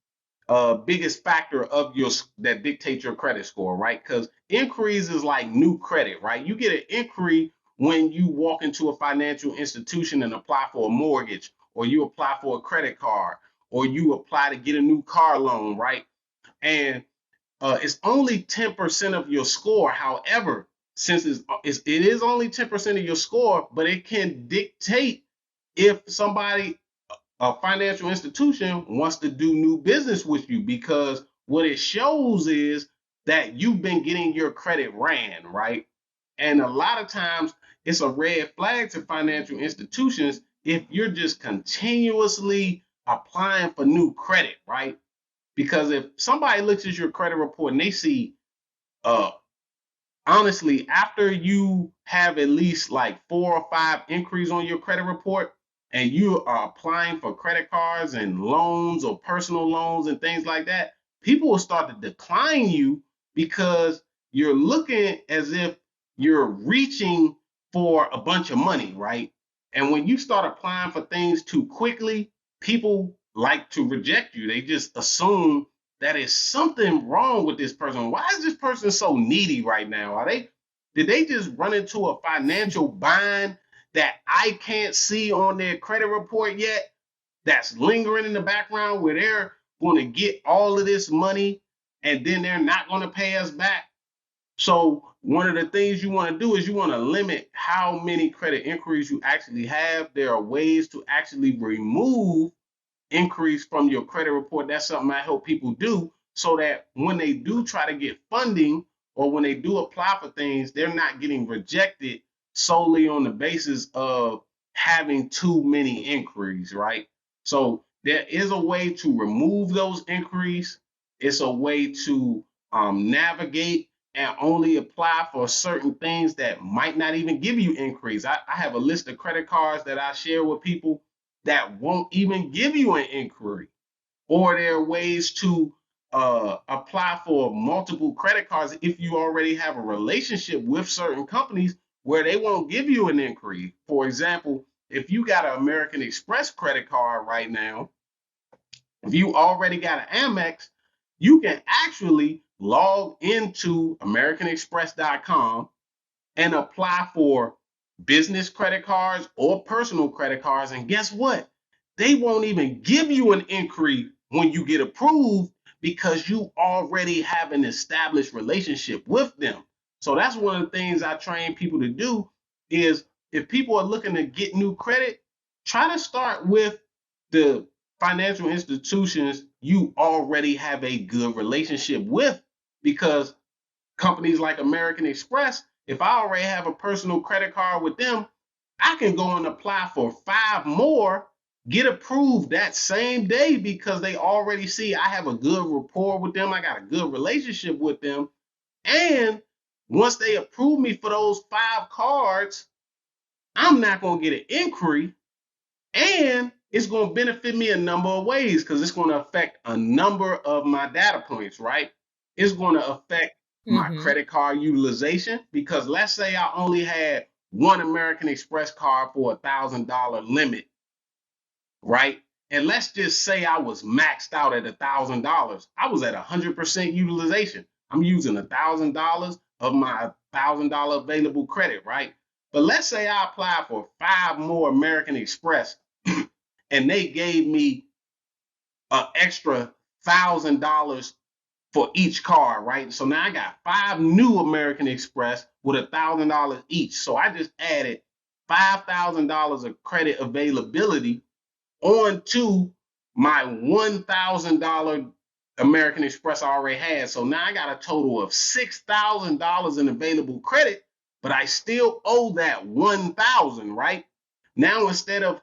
biggest factor of that dictates your credit score, right? Because inquiries is like new credit, right? You get an inquiry when you walk into a financial institution and apply for a mortgage, or you apply for a credit card, or you apply to get a new car loan, right? And it's only 10% of your score. However, since it is only 10% of your score, but it can dictate if a financial institution wants to do new business with you, because what it shows is that you've been getting your credit ran, right? And a lot of times it's a red flag to financial institutions if you're just continuously applying for new credit, right? Because if somebody looks at your credit report and they see, honestly, after you have at least like 4 or 5 inquiries on your credit report and you are applying for credit cards and loans or personal loans and things like that, people will start to decline you because you're looking as if you're reaching for a bunch of money, right? And when you start applying for things too quickly, people like to reject you. They just assume that is something wrong with this person. Why is this person so needy right now? Did they just run into a financial bind that I can't see on their credit report yet? That's lingering in the background where they're going to get all of this money and then they're not going to pay us back. So one of the things you want to do is you want to limit how many credit inquiries you actually have. There are ways to actually remove increase from your credit report. That's something I help people do so that when they do try to get funding or when they do apply for things, they're not getting rejected solely on the basis of having too many inquiries, right? So there is a way to remove those inquiries. It's a way to navigate and only apply for certain things that might not even give you inquiries. I have a list of credit cards that I share with people that won't even give you an inquiry. Or there are ways to apply for multiple credit cards if you already have a relationship with certain companies where they won't give you an inquiry. For example, if you got an American Express credit card right now, if you already got an Amex, you can actually log into AmericanExpress.com and apply for business credit cards or personal credit cards. And guess what? They won't even give you an inquiry when you get approved because you already have an established relationship with them. So that's one of the things I train people to do is if people are looking to get new credit, try to start with the financial institutions you already have a good relationship with, because companies like American Express, if I already have a personal credit card with them, I can go and apply for 5 more, get approved that same day because they already see I have a good rapport with them. I got a good relationship with them. And once they approve me for those 5 cards, I'm not going to get an inquiry, and it's going to benefit me a number of ways because it's going to affect a number of my data points, right? It's going to affect my credit card utilization because let's say I only had one American Express card for $1,000 limit, right? And let's just say I was maxed out at $1,000. I was at 100% utilization. I'm using $1,000 of my $1,000 available credit, right? But let's say I applied for 5 more American Express and they gave me an extra $1,000 for each card, right? So now I got 5 new American Express with $1,000 each. So I just added $5,000 of credit availability onto my $1,000 American Express I already had. So now I got a total of $6,000 in available credit, but I still owe that 1,000, right? Now instead of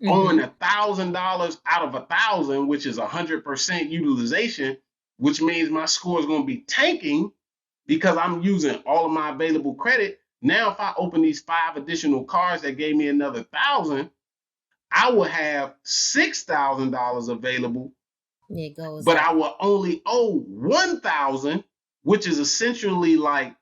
owing $1,000 out of 1,000, which is 100% utilization, which means my score is going to be tanking because I'm using all of my available credit. Now, if I open these 5 additional cards that gave me another 1,000, I will have $6,000 available, but I will only owe 1,000, which is essentially like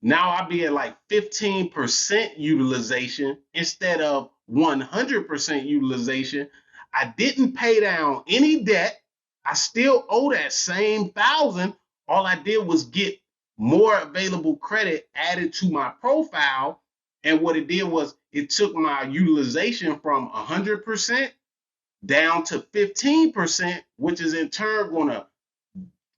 now I'll be at like 15% utilization instead of 100% utilization. I didn't pay down any debt. I still owe that same 1,000. All I did was get more available credit added to my profile. And what it did was it took my utilization from 100% down to 15%, which is in turn going to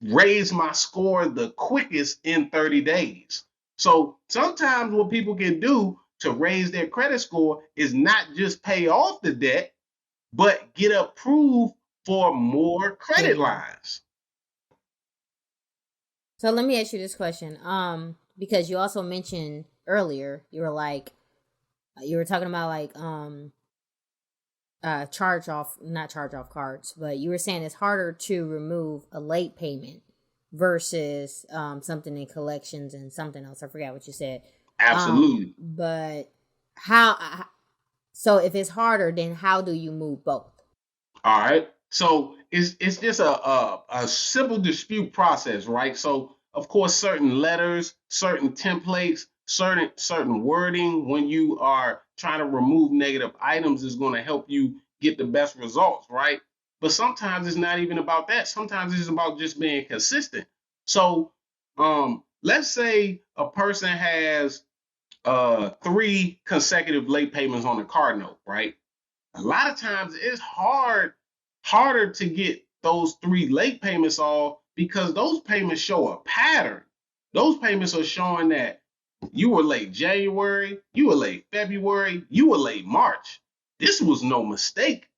raise my score the quickest in 30 days. So sometimes what people can do to raise their credit score is not just pay off the debt, but get approved for more credit lines. So let me ask you this question. Because you also mentioned earlier, you were talking about like not charge off cards, but you were saying it's harder to remove a late payment versus something in collections and something else. I forgot what you said. Absolutely. But how? So if it's harder, then how do you move both? All right. So it's just a simple dispute process, right? So of course, certain letters, certain templates, certain wording when you are trying to remove negative items is going to help you get the best results, right? But sometimes it's not even about that. Sometimes it's about just being consistent. So let's say a person has 3 consecutive late payments on a car note, right? A lot of times it's harder to get those 3 late payments off because those payments show a pattern. Those payments are showing that you were late January, you were late February, you were late March. This was no mistake.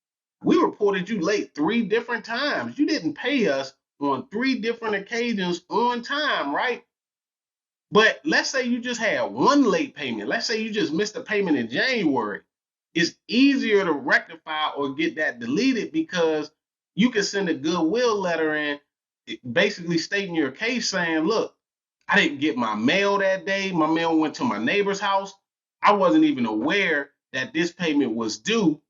We reported you late 3 different times. You didn't pay us on 3 different occasions on time, right? But let's say you just had 1 late payment. Let's say you just missed a payment in January. It's easier to rectify or get that deleted because you can send a goodwill letter in basically stating your case saying, look, I didn't get my mail that day. My mail went to my neighbor's house. I wasn't even aware that this payment was due,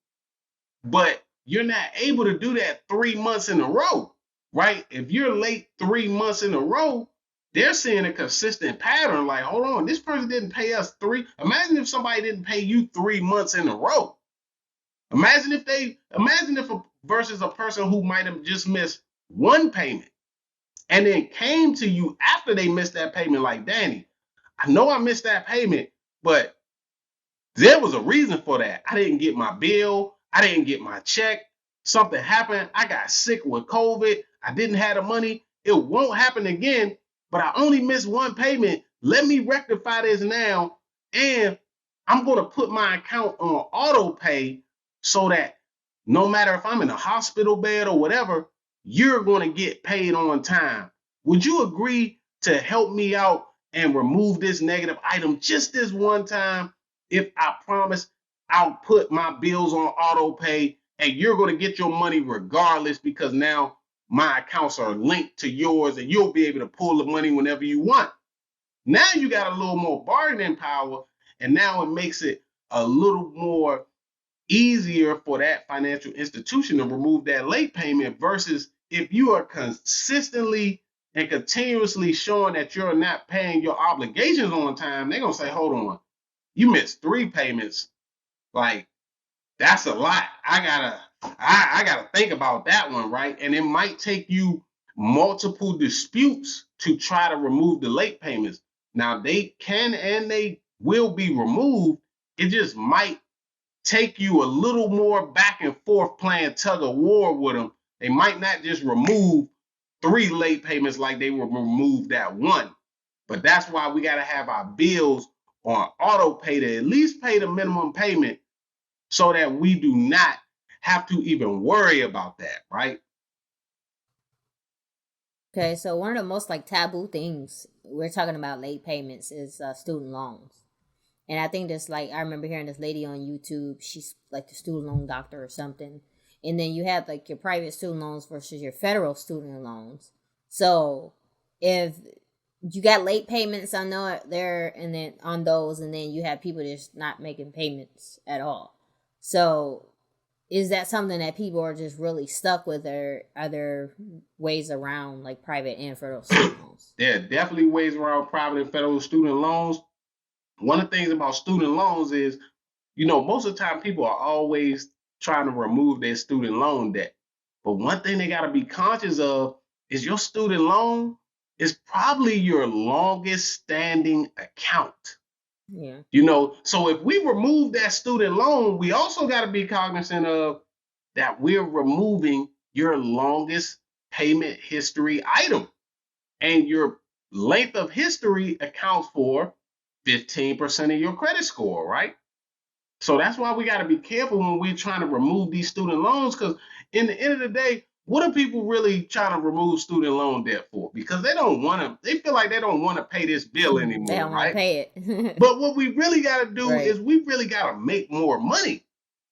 but you're not able to do that 3 months in a row, right? If you're late 3 months in a row, they're seeing a consistent pattern. Like, hold on, this person didn't pay us three. Imagine if somebody didn't pay you 3 months in a row. Imagine if versus a person who might have just missed 1 payment and then came to you after they missed that payment, like, Danny, I know I missed that payment, but there was a reason for that. I didn't get my bill. I didn't get my check. Something happened. I got sick with COVID. I didn't have the money. It won't happen again, but I only missed 1 payment. Let me rectify this now. And I'm going to put my account on auto pay so that no matter if I'm in a hospital bed or whatever, you're going to get paid on time. Would you agree to help me out and remove this negative item just this one time? If I promise I'll put my bills on auto pay and you're going to get your money regardless because now my accounts are linked to yours and you'll be able to pull the money whenever you want. Now you got a little more bargaining power, and now it makes it a little more easier for that financial institution to remove that late payment versus if you are consistently and continuously showing that you're not paying your obligations on time, they're going to say, hold on, you missed 3 payments. Like, that's a lot. I gotta think about that one, right? And it might take you multiple disputes to try to remove the late payments. Now they can and they will be removed. It just might take you a little more back and forth playing tug of war with them. They might not just remove 3 late payments like they will remove that one. But that's why we got to have our bills on auto pay to at least pay the minimum payment so that we do not have to even worry about that, right? Okay, so one of the most like taboo things we're talking about late payments is student loans. And I think this, like, I remember hearing this lady on YouTube. She's like the student loan doctor or something. And then you have like your private student loans versus your federal student loans. So if you got late payments on there, and then on those, and then you have people just not making payments at all. So is that something that people are just really stuck with, or are there ways around like private and federal student loans? There are definitely ways around private and federal student loans. One of the things about student loans is, most of the time people are always trying to remove their student loan debt. But one thing they got to be conscious of is your student loan is probably your longest standing account. Yeah. So if we remove that student loan, we also got to be cognizant of that we're removing your longest payment history item. And your length of history accounts for 15% of your credit score, right? So that's why we got to be careful when we're trying to remove these student loans, because in the end of the day, what are people really trying to remove student loan debt for? Because they feel like they don't want to pay this bill anymore, They don't want to pay it. But what we really got to do is we really got to make more money.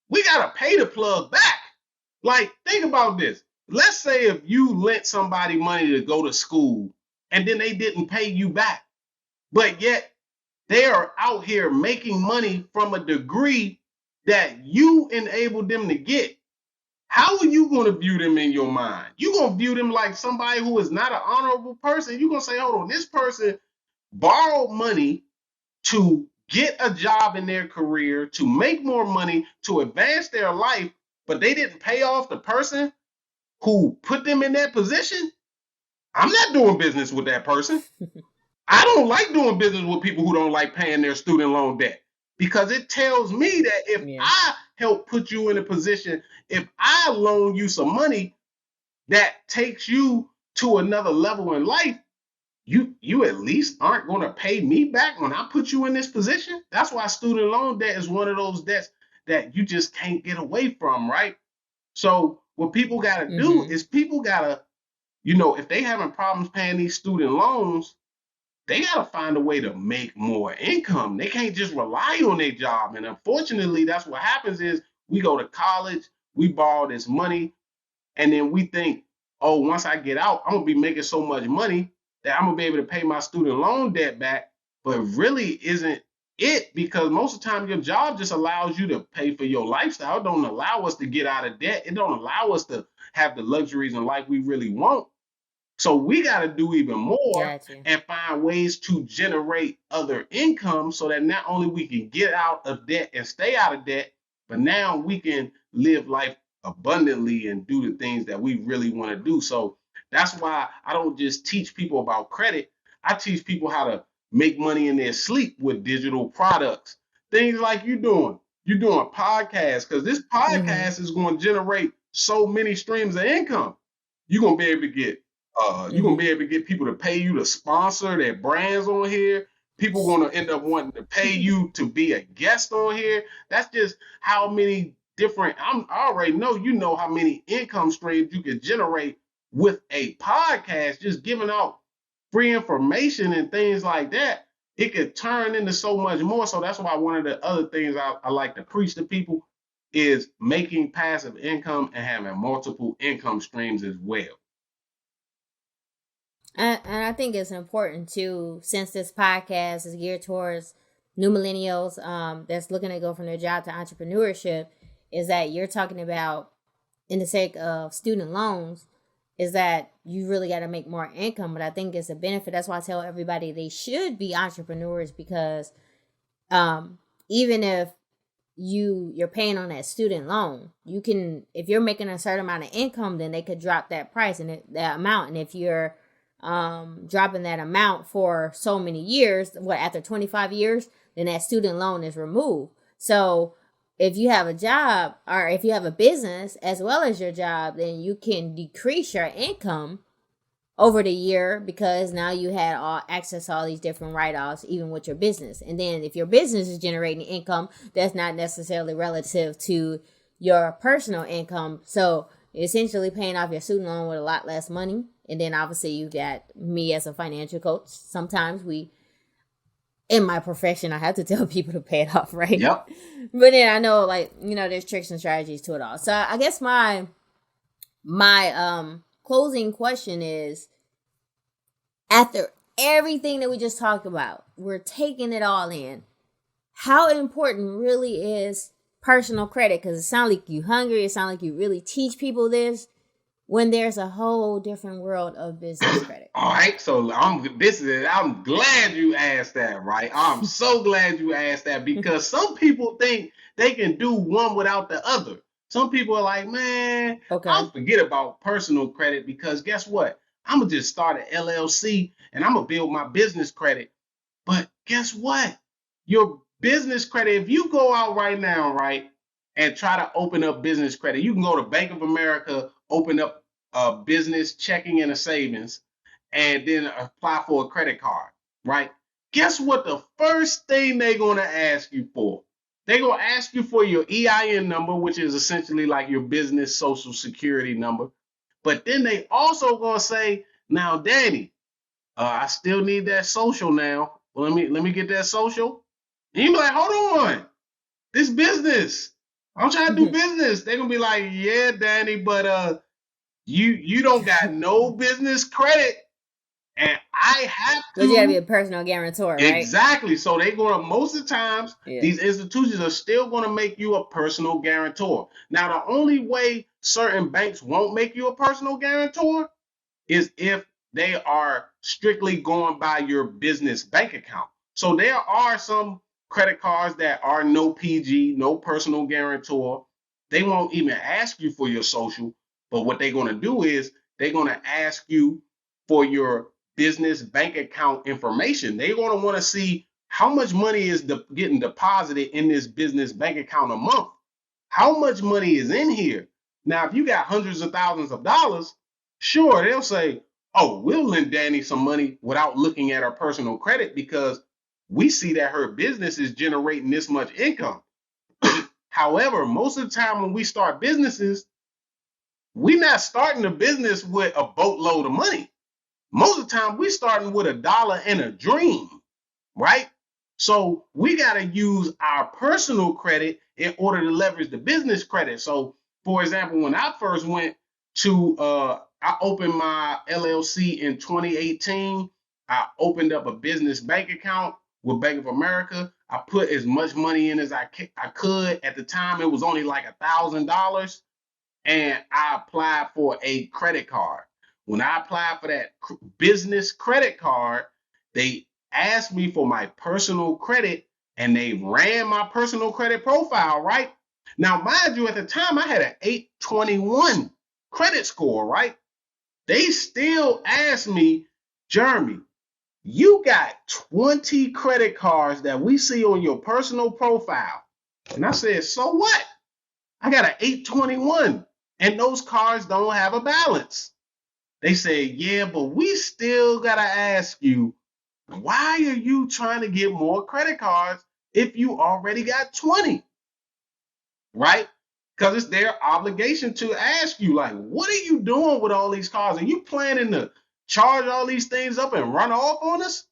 We got to pay the plug back. Like, think about this. Let's say if you lent somebody money to go to school and then they didn't pay you back, but yet they are out here making money from a degree that you enabled them to get. How are you going to view them in your mind? You're going to view them like somebody who is not an honorable person. You're going to say, hold on, this person borrowed money to get a job in their career, to make more money, to advance their life, but they didn't pay off the person who put them in that position, I'm not doing business with that person. I don't like doing business with people who don't like paying their student loan debt, because it tells me that if I help put you in a position, if I loan you some money that takes you to another level in life, you at least aren't going to pay me back when I put you in this position. That's why student loan debt is one of those debts that you just can't get away from, right? So what people got to do is people got to, if they having problems paying these student loans, they got to find a way to make more income. They can't just rely on their job. And unfortunately, that's what happens is we go to college, we borrow this money, and then we think, oh, once I get out, I'm going to be making so much money that I'm going to be able to pay my student loan debt back. But really isn't it, because most of the time your job just allows you to pay for your lifestyle. It don't allow us to get out of debt. It don't allow us to have the luxuries in life we really want. So we got to do even more and find ways to generate other income so that not only we can get out of debt and stay out of debt, but now we can live life abundantly and do the things that we really want to do. So that's why I don't just teach people about credit. I teach people how to make money in their sleep with digital products. Things like you're doing podcasts, because this podcast is going to generate so many streams of income. You're going to be able to get you're gonna be able to get people to pay you to sponsor their brands on here. People gonna end up wanting to pay you to be a guest on here. That's just how many different. I already know how many income streams you can generate with a podcast. Just giving out free information and things like that, it could turn into so much more. So that's why one of the other things I like to preach to people is making passive income and having multiple income streams as well. And I think it's important too, since this podcast is geared towards new millennials that's looking to go from their job to entrepreneurship, is that you're talking about, in the sake of student loans, is that you really got to make more income. But I think it's a benefit. That's why I tell everybody they should be entrepreneurs, because even if you're paying on that student loan, you can, if you're making a certain amount of income, then they could drop that price and that amount. And if you're dropping that amount for so many years, after 25 years, then that student loan is removed. So if you have a job, or if you have a business as well as your job, then you can decrease your income over the year, because now you had access to all these different write-offs, even with your business. And then if your business is generating income, that's not necessarily relative to your personal income. So essentially paying off your student loan with a lot less money. And then obviously you got me as a financial coach. Sometimes in my profession, I have to tell people to pay it off, right? Yep. But then I know, there's tricks and strategies to it all. So I guess my closing question is, after everything that we just talked about, we're taking it all in, how important really is personal credit? Because it sounds like you're hungry. It sounds like you really teach people this, when there's a whole different world of business credit. All right, so I'm glad you asked that, right? I'm so glad you asked that, because some people think they can do one without the other. Some people are like, man, I'll forget about personal credit, because guess what? I'm gonna just start an LLC and I'm gonna build my business credit. But guess what? Your business credit, if you go out right now, right, and try to open up business credit, you can go to Bank of America, open up a business checking and a savings, and then apply for a credit card, right? Guess what the first thing they're going to ask you for? They're going to ask you for your EIN number, which is essentially like your business social security number. But then they also going to say, now, Danny, I still need that social now. Well, let me get that social. And you be like, hold on, this business. I'm trying to do business. They're going to be like, yeah, Danny, but you don't got no business credit, and I have to. You gotta be a personal guarantor, right? Exactly. So they're gonna, most of the times, these institutions are still gonna make you a personal guarantor. Now, the only way certain banks won't make you a personal guarantor is if they are strictly going by your business bank account. So there are some credit cards that are no PG, no personal guarantor. They won't even ask you for your social, but what they're going to do is they're going to ask you for your business bank account information. They're going to want to see how much money is getting deposited in this business bank account a month. How much money is in here? Now, if you got hundreds of thousands of dollars, sure, they'll say, oh, we'll lend Danny some money without looking at her personal credit because we see that her business is generating this much income. However, most of the time when we start businesses, we're not starting a business with a boatload of money. Most of the time, we're starting with $1 and a dream, right? So we got to use our personal credit in order to leverage the business credit. So, for example, when I first went to, I opened my LLC in 2018. I opened up a business bank account with Bank of America. I put as much money in as I could. At the time, it was only like $1,000, and I applied for a credit card. When I applied for that business credit card, they asked me for my personal credit and they ran my personal credit profile, right? Now, mind you, at the time I had an 821 credit score, right? They still asked me, Jeremy, you got 20 credit cards that we see on your personal profile. And I said, so what? I got an 821 and those cards don't have a balance. They say, yeah, but we still got to ask you, why are you trying to get more credit cards if you already got 20? Right? Because it's their obligation to ask you, like, what are you doing with all these cards? Are you planning to charge all these things up and run off on us?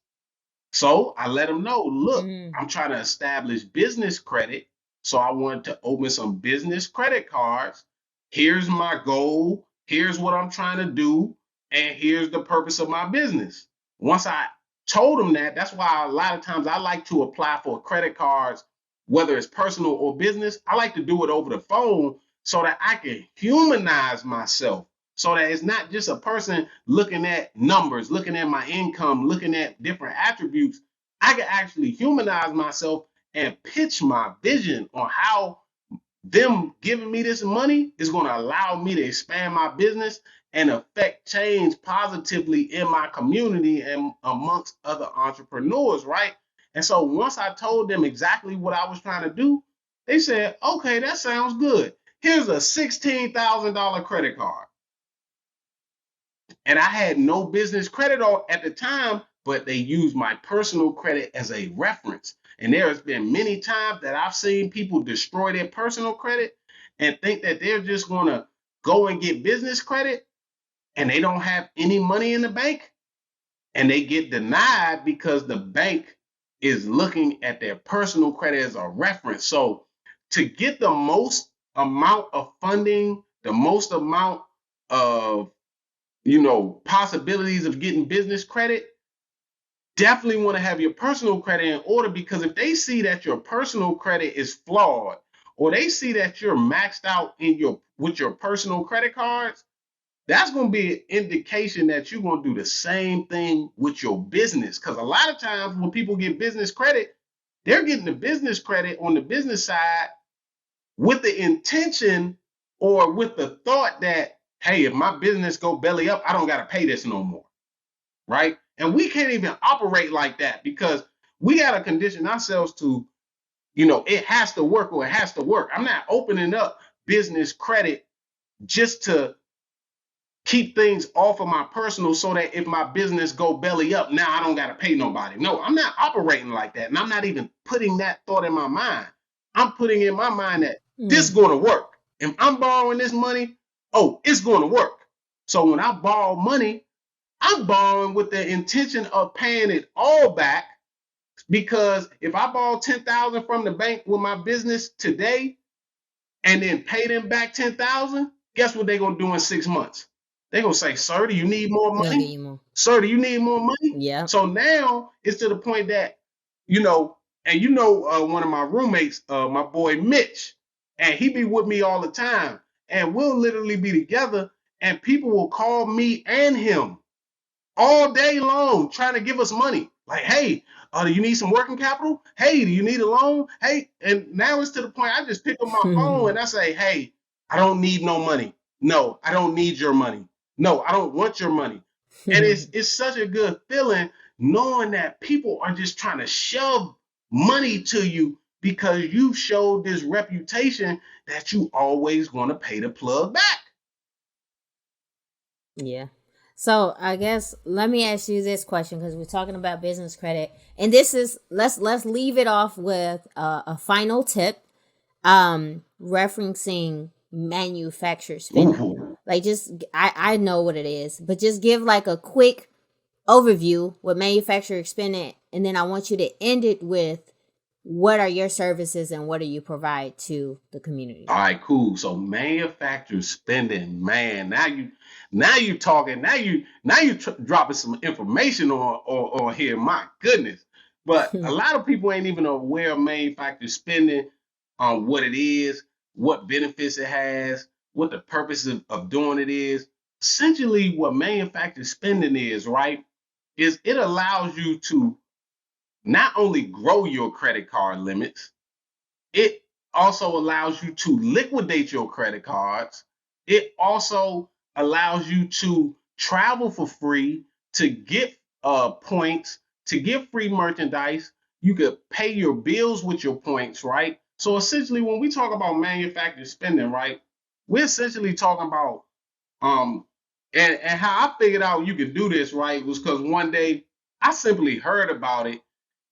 So I let them know, look, I'm trying to establish business credit. So I wanted to open some business credit cards. Here's my goal. Here's what I'm trying to do. And here's the purpose of my business. Once I told them that, that's why a lot of times I like to apply for credit cards, whether it's personal or business. I like to do it over the phone so that I can humanize myself, so that it's not just a person looking at numbers, looking at my income, looking at different attributes. I can actually humanize myself and pitch my vision on how them giving me this money is going to allow me to expand my business and affect change positively in my community and amongst other entrepreneurs, right? And so once I told them exactly what I was trying to do, they said, okay, that sounds good. Here's a $16,000 credit card. And I had no business credit at the time, but they used my personal credit as a reference. And there has been many times that I've seen people destroy their personal credit and think that they're just going to go and get business credit and they don't have any money in the bank, and they get denied because the bank is looking at their personal credit as a reference. So to get the most amount of funding, the most amount of possibilities of getting business credit, definitely want to have your personal credit in order, because if they see that your personal credit is flawed, or they see that you're maxed out with your personal credit cards, that's going to be an indication that you're going to do the same thing with your business. Because a lot of times when people get business credit, they're getting the business credit on the business side with the intention or with the thought that, hey, if my business go belly up, I don't got to pay this no more, right? And we can't even operate like that, because we got to condition ourselves to, it has to work or it has to work. I'm not opening up business credit just to keep things off of my personal so that if my business go belly up, now I don't got to pay nobody. No, I'm not operating like that. And I'm not even putting that thought in my mind. I'm putting in my mind that this is going to work. If I'm borrowing this money, oh, it's going to work. So when I borrow money, I'm borrowing with the intention of paying it all back, because if I borrow $10,000 from the bank with my business today and then pay them back $10,000, guess what they're going to do in 6 months? They're going to say, sir, do you need more money? Sir, do you need more money? Yeah. So now it's to the point that, one of my roommates, my boy Mitch, and he be with me all the time, and we'll literally be together, and people will call me and him all day long trying to give us money. Like, hey, do you need some working capital? Hey, do you need a loan? Hey, and now it's to the point I just pick up my phone and I say, hey, I don't need no money. No, I don't need your money. No, I don't want your money. And it's such a good feeling knowing that people are just trying to shove money to you because you showed this reputation that you always going to pay the plug back. Yeah. So I guess let me ask you this question because we're talking about business credit, and this is let's leave it off with a final tip, referencing manufacturer spending. Ooh. Like just I know what it is, but just give like a quick overview what manufacturer spending, and then I want you to end it with what are your services and what do you provide to the community. All right, cool. So manufacturer spending, man. Now you talking. Now you dropping some information on here. My goodness. But a lot of people ain't even aware of manufacturer spending, what it is, what benefits it has, what the purpose of doing it is. Essentially, what manufacturer spending is, right, is it allows you to not only grow your credit card limits, it also allows you to liquidate your credit cards. It also allows you to travel for free, to get points, to get free merchandise. You could pay your bills with your points, right? So essentially, when we talk about manufactured spending, right, we're essentially talking about um and how I figured out you could do this, right, was because one day I simply heard about it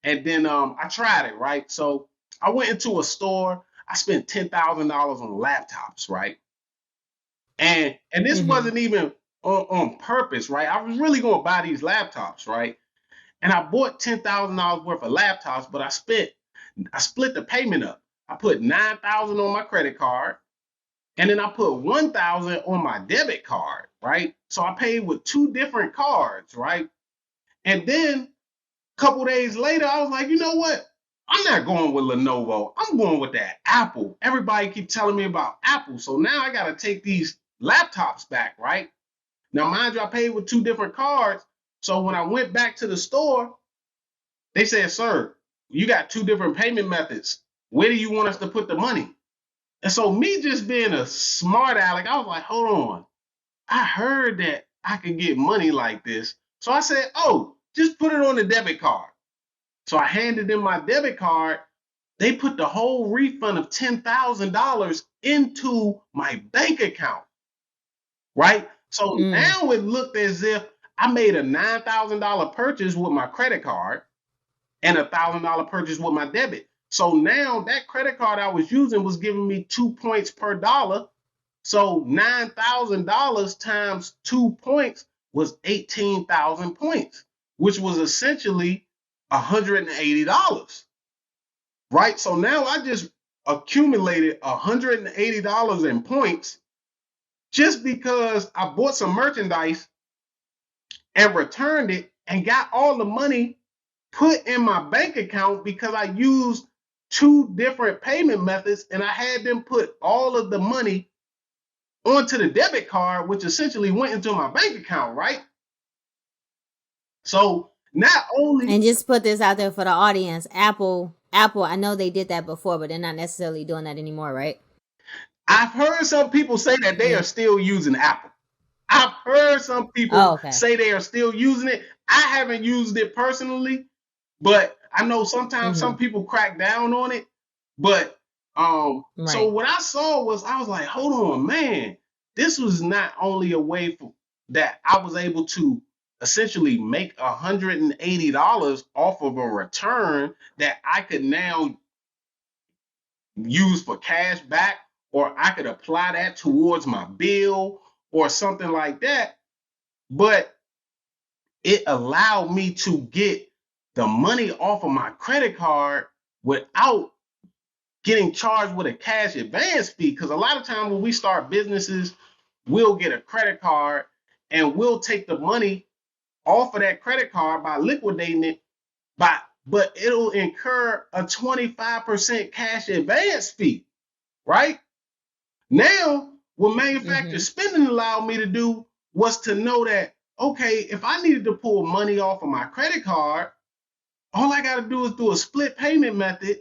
and then I tried it, right? So I went into a store. I spent $10,000 on laptops, right? And this Mm-hmm. wasn't even on purpose, right? I was really going to buy these laptops, right? And I bought $10,000 worth of laptops, but I split the payment up. I put 9,000 on my credit card, and then I put 1,000 on my debit card, right? So I paid with two different cards, right? And then couple days later, I was like, you know what? I'm not going with Lenovo. I'm going with that Apple. Everybody keep telling me about Apple. So now I got to take these laptops back, right? Now, mind you, I paid with two different cards. So when I went back to the store, they said, sir, you got two different payment methods. Where do you want us to put the money? And so me just being a smart aleck, I was like, hold on. I heard that I could get money like this. So I said, oh, just put it on the debit card. So I handed them my debit card. They put the whole refund of $10,000 into my bank account, right? So Mm. now it looked as if I made a $9,000 purchase with my credit card and a $1,000 purchase with my debit. So now that credit card I was using was giving me 2 points per dollar. So $9,000 times 2 points was 18,000 points, which was essentially $180. Right? So now I just accumulated $180 in points just because I bought some merchandise and returned it and got all the money put in my bank account because I used two different payment methods and I had them put all of the money onto the debit card, which essentially went into my bank account, right? So not only And just put this out there for the audience. Apple, I know they did that before, but they're not necessarily doing that anymore, right? I've heard some people say that they Yeah. are still using Apple. I've heard some Oh, people okay. say they are still using it. I haven't used it personally, but I know sometimes Mm-hmm. some people crack down on it. But so Right. what I saw was I was like, hold on, man. This was not only a way for that I was able to essentially make $180 off of a return that I could now use for cash back, or I could apply that towards my bill or something like that. But it allowed me to get the money off of my credit card without getting charged with a cash advance fee. Because a lot of times when we start businesses, we'll get a credit card and we'll take the money off of that credit card by liquidating it by but it'll incur a 25% cash advance fee, right? Now, what manufacturer Mm-hmm. spending allowed me to do was to know that, okay, if I needed to pull money off of my credit card, All I got to do is do a split payment method,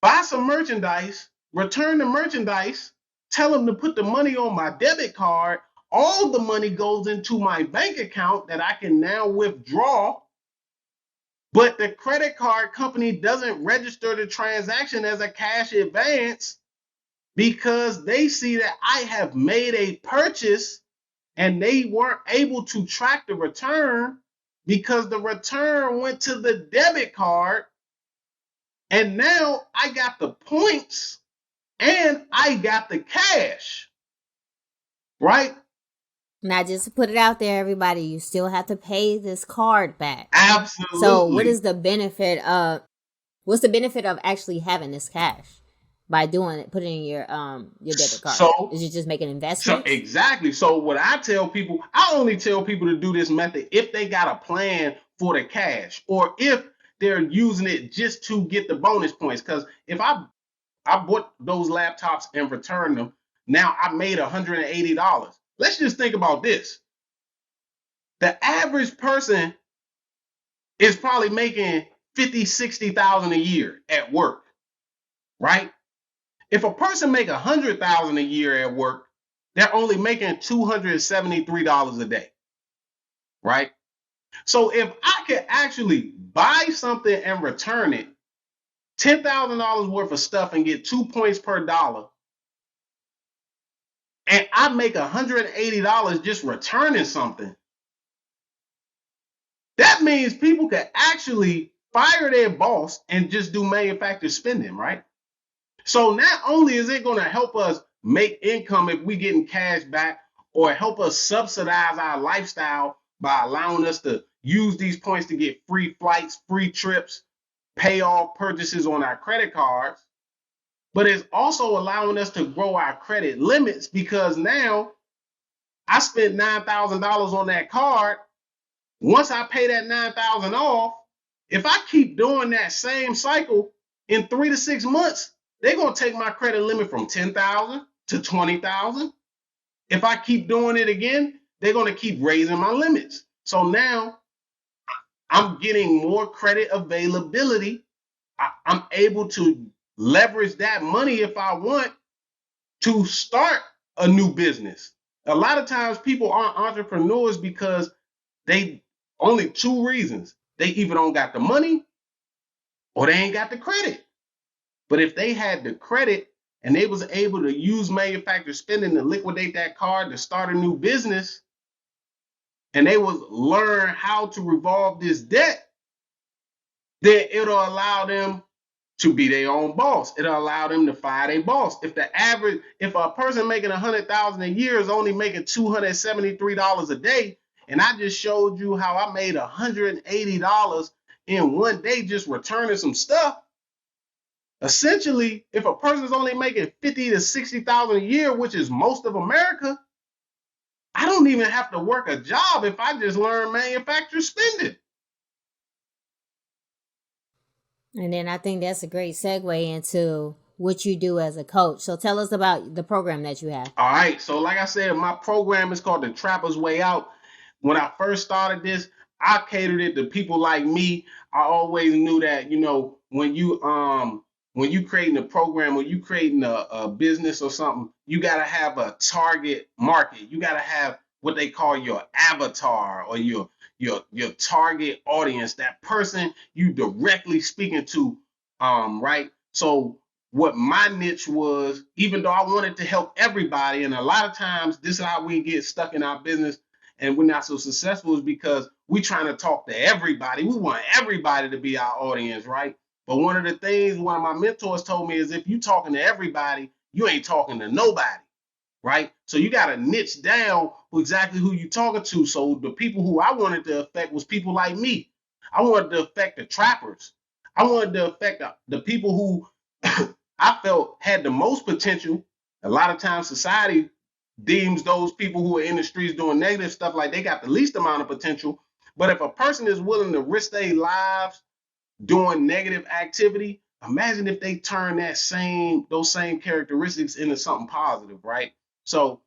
buy some merchandise, return the merchandise, tell them to put the money on my debit card. All the money goes into my bank account that I can now withdraw. But the credit card company doesn't register the transaction as a cash advance because they see that I have made a purchase and they weren't able to track the return because the return went to the debit card. And now I got the points and I got the cash, right? Now, just to put it out there, everybody, you still have to pay this card back. Absolutely. So, what is the benefit of? What's the benefit of actually having this cash by doing it, putting in your debit card? So, is it just making investments? So exactly. So what I tell people, I only tell people to do this method if they got a plan for the cash or if they're using it just to get the bonus points. Because if I bought those laptops and returned them, now I made $180. Let's just think about this. The average person is probably making 50, 60,000 a year at work, right? If a person make 100,000 a year at work, they're only making $273 a day, right? So if I could actually buy something and return it, $10,000 worth of stuff and get 2 points per dollar, and I make $180 just returning something, that means people can actually fire their boss and just do manufactured spending, right? So not only is it going to help us make income if we getting cash back or help us subsidize our lifestyle by allowing us to use these points to get free flights, free trips, pay off purchases on our credit cards, but it's also allowing us to grow our credit limits because now I spent $9,000 on that card. Once I pay that $9,000 off, if I keep doing that same cycle in 3 to 6 months, they're going to take my credit limit from $10,000 to $20,000. If I keep doing it again, they're going to keep raising my limits. So now I'm getting more credit availability. I'm able to leverage that money if I want to start a new business. A lot of times people aren't entrepreneurs because they only 2 reasons. They either don't got the money or they ain't got the credit. But if they had the credit and they was able to use manufactured spending to liquidate that card to start a new business, and they was learn how to revolve this debt, then it'll allow them to be their own boss. It'll allow them to fire their boss. If a person making $100,000 a year is only making $273 a day, and I just showed you how I made $180 in one day just returning some stuff. Essentially, if a person is only making $50,000 to $60,000 a year, which is most of America, I don't even have to work a job if I just learn manufactured spending. And then I think that's a great segue into what you do as a coach. So tell us about the program that you have. All right. So like I said, my program is called the Trappers Way Out. When I first started this, I catered it to people like me. I always knew that, when you creating a program or you creating a business or something, you got to have a target market. You got to have what they call your avatar or your target audience, that person you directly speaking to, right? So what my niche was, even though I wanted to help everybody, and a lot of times this is how we get stuck in our business and we're not so successful, is because we trying to talk to everybody. We want everybody to be our audience, right? But one of the things one of my mentors told me is if you talking to everybody, you ain't talking to nobody, right? So you got to niche down exactly who you talking to. So the people who I wanted to affect was people like me. I wanted to affect the trappers. I wanted to affect the people who I felt had the most potential. A lot of times society deems those people who are in the streets doing negative stuff like they got the least amount of potential. But if a person is willing to risk their lives doing negative activity, imagine if they turn those same characteristics into something positive, right? So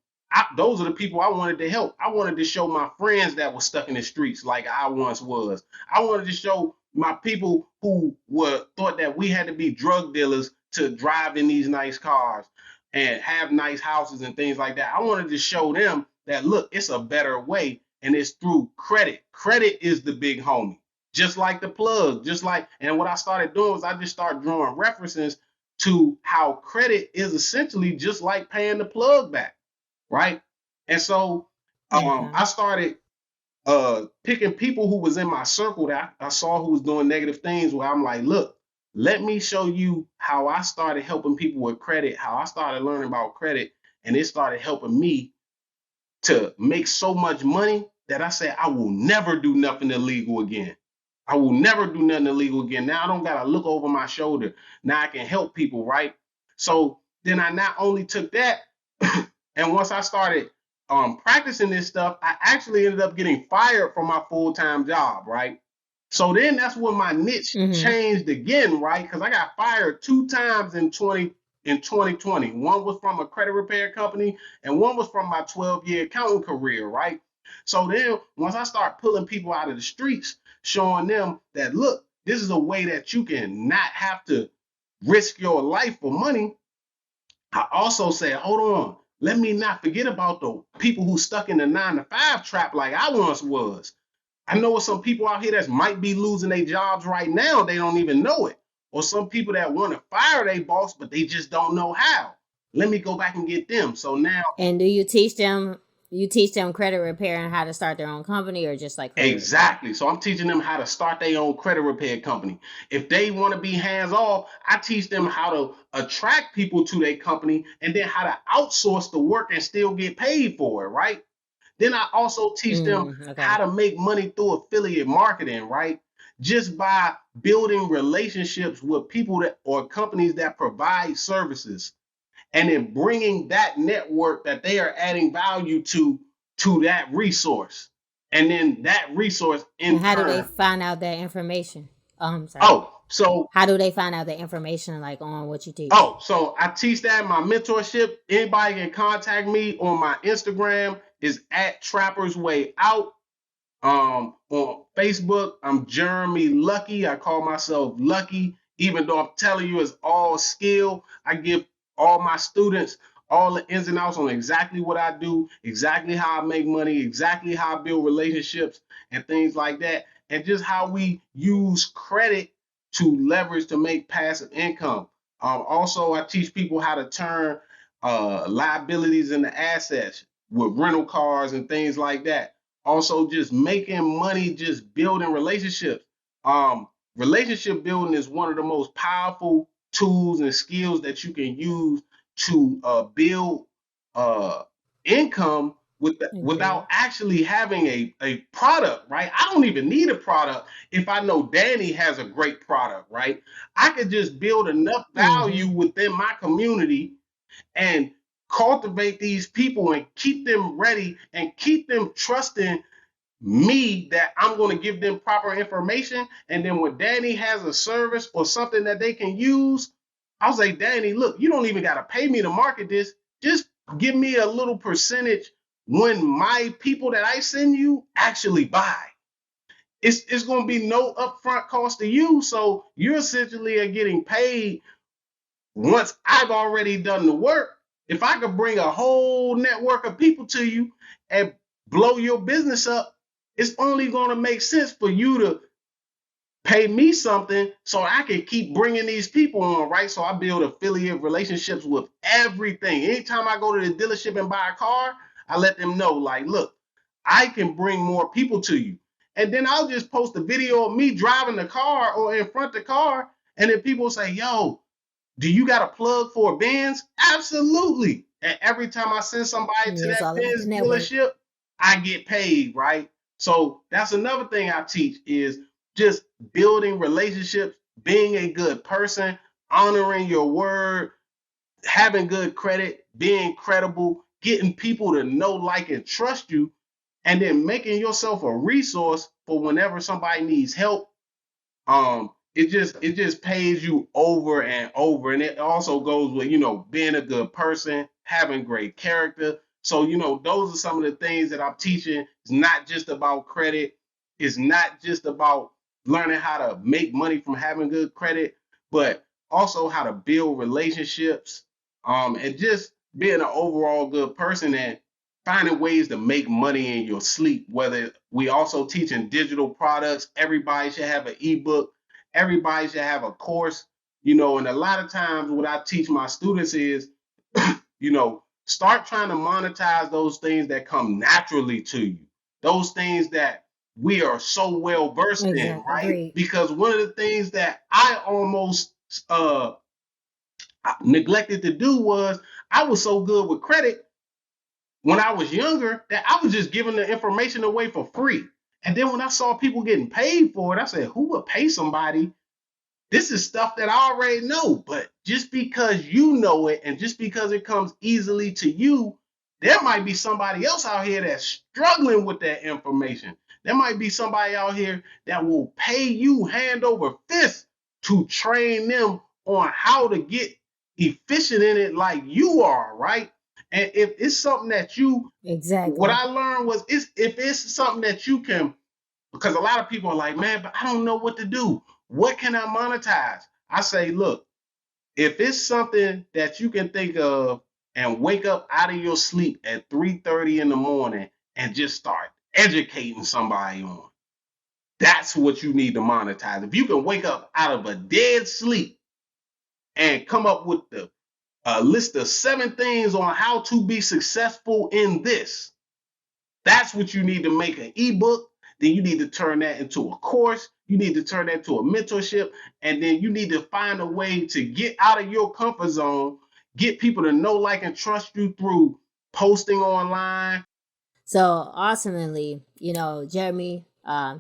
those are the people I wanted to help. I wanted to show my friends that were stuck in the streets like I once was. I wanted to show my people who were thought that we had to be drug dealers to drive in these nice cars and have nice houses and things like that. I wanted to show them that look, it's a better way, and it's through credit. Credit is the big homie. Just like the plug, just like, and what I started doing was I just started drawing references to how credit is essentially just like paying the plug back, right? And so Okay. I started picking people who was in my circle that I saw who was doing negative things, where I'm like, look, let me show you how I started helping people with credit, how I started learning about credit, and it started helping me to make so much money that I said I will never do nothing illegal again. I will never do nothing illegal again. Now I don't gotta look over my shoulder. Now I can help people, right? So then I not only took that, and once I started practicing this stuff, I actually ended up getting fired from my full-time job, right? So then that's when my niche Mm-hmm. changed again, right? Because I got fired 2 times in 2020. One was from a credit repair company, and one was from my 12-year accounting career, right? So then once I start pulling people out of the streets, showing them that look, this is a way that you can not have to risk your life for money. I also said, hold on, let me not forget about the people who stuck in the 9 to 5 trap like I once was. I know some people out here that might be losing their jobs right now. They don't even know it. Or some people that want to fire their boss, but they just don't know how. Let me go back and get them. So now, And do you teach them? You teach them credit repair and how to start their own company, or just like credit repair? exactly. So I'm teaching them how to start their own credit repair company. If they want to be hands off, I teach them how to attract people to their company and then how to outsource the work and still get paid for it, right? Then I also teach them Okay. how to make money through affiliate marketing, right? Just by building relationships with people that or companies that provide services, and then bringing that network that they are adding value to that resource. And then that resource And in how do they turn, find out that information? I'm sorry. oh, so How do they find out the information like on what you teach? so I teach that in my mentorship. Anybody can contact me on my Instagram is at TrappersWayOut. On Facebook, I'm Jeremy Lucky. I call myself Lucky, even though I'm telling you it's all skill. I give all my students all the ins and outs on exactly what I do, exactly how I make money, exactly how I build relationships and things like that, and just how we use credit to leverage to make passive income. Also, I teach people how to turn liabilities into assets with rental cars and things like that. Also, just making money, just building relationships. Relationship building is one of the most powerful tools and skills that you can use to build uh, income without Agreed. actually having a product, right? I don't even need a product if I know Danny has a great product, right? I could just build enough Mm-hmm. value within my community and cultivate these people and keep them ready and keep them trusting me that I'm going to give them proper information. And then when Danny has a service or something that they can use, I'll say, Danny, look, you don't even got to pay me to market this. Just give me a little percentage when my people that I send you actually buy. It's going to be no upfront cost to you. So you essentially are getting paid once I've already done the work. If I could bring a whole network of people to you and blow your business up, it's only going to make sense for you to pay me something so I can keep bringing these people on, right? So I build affiliate relationships with everything. Anytime I go to the dealership and buy a car, I let them know, like, look, I can bring more people to you. And then I'll just post a video of me driving the car or in front of the car. And then people say, yo, do you got a plug for a Benz? Absolutely. And every time I send somebody to Yeah, it's that all about the Benz network. dealership, I get paid, right? So that's another thing I teach is just building relationships, being a good person, honoring your word, having good credit, being credible, getting people to know, like, and trust you, and then making yourself a resource for whenever somebody needs help. It just pays you over and over, and it also goes with being a good person, having great character. So those are some of the things that I'm teaching. It's not just about credit. It's not just about learning how to make money from having good credit, but also how to build relationships, and just being an overall good person and finding ways to make money in your sleep. Whether we also teaching digital products, everybody should have an ebook, everybody should have a course, and a lot of times what I teach my students is, start trying to monetize those things that come naturally to you, those things that we are so well versed in, Exactly. right? Agreed. Because one of the things that I almost neglected to do was I was so good with credit when I was younger that I was just giving the information away for free. And then when I saw people getting paid for it, I said, who would pay somebody? This is stuff that I already know, but just because you know it and just because it comes easily to you, there might be somebody else out here that's struggling with that information. There might be somebody out here that will pay you hand over fist to train them on how to get efficient in it like you are, right? And if it's something that what Exactly. I learned was, if it's something that you can, because a lot of people are like, man, but I don't know what to do. What can I monetize? I say, look, if it's something that you can think of and wake up out of your sleep at 3:30 in the morning and just start educating somebody on, that's what you need to monetize. If you can wake up out of a dead sleep and come up with the list of 7 things on how to be successful in this, that's what you need to make an ebook. Then you need to turn that into a course. You need to turn that into a mentorship. And then you need to find a way to get out of your comfort zone, get people to know, like, and trust you through posting online. So ultimately, Jeremy,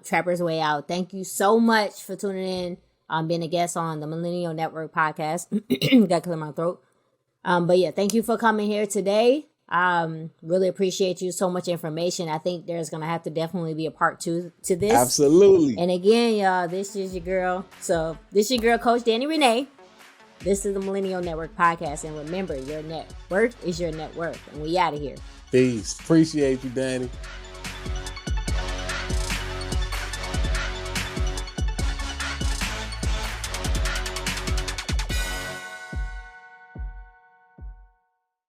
Trapper's Way Out, thank you so much for tuning in, being a guest on the Millennial Network podcast. Got to clear my throat. But yeah, thank you for coming here today. Really appreciate you. So much information. I think there's gonna have to definitely be a part 2 to this. Absolutely. And again, y'all, this is your girl. So this is your girl, Coach Danny Renee. This is the Millennial Network podcast. And remember, your net worth is your net worth. And we out of here. Peace. Appreciate you, Danny.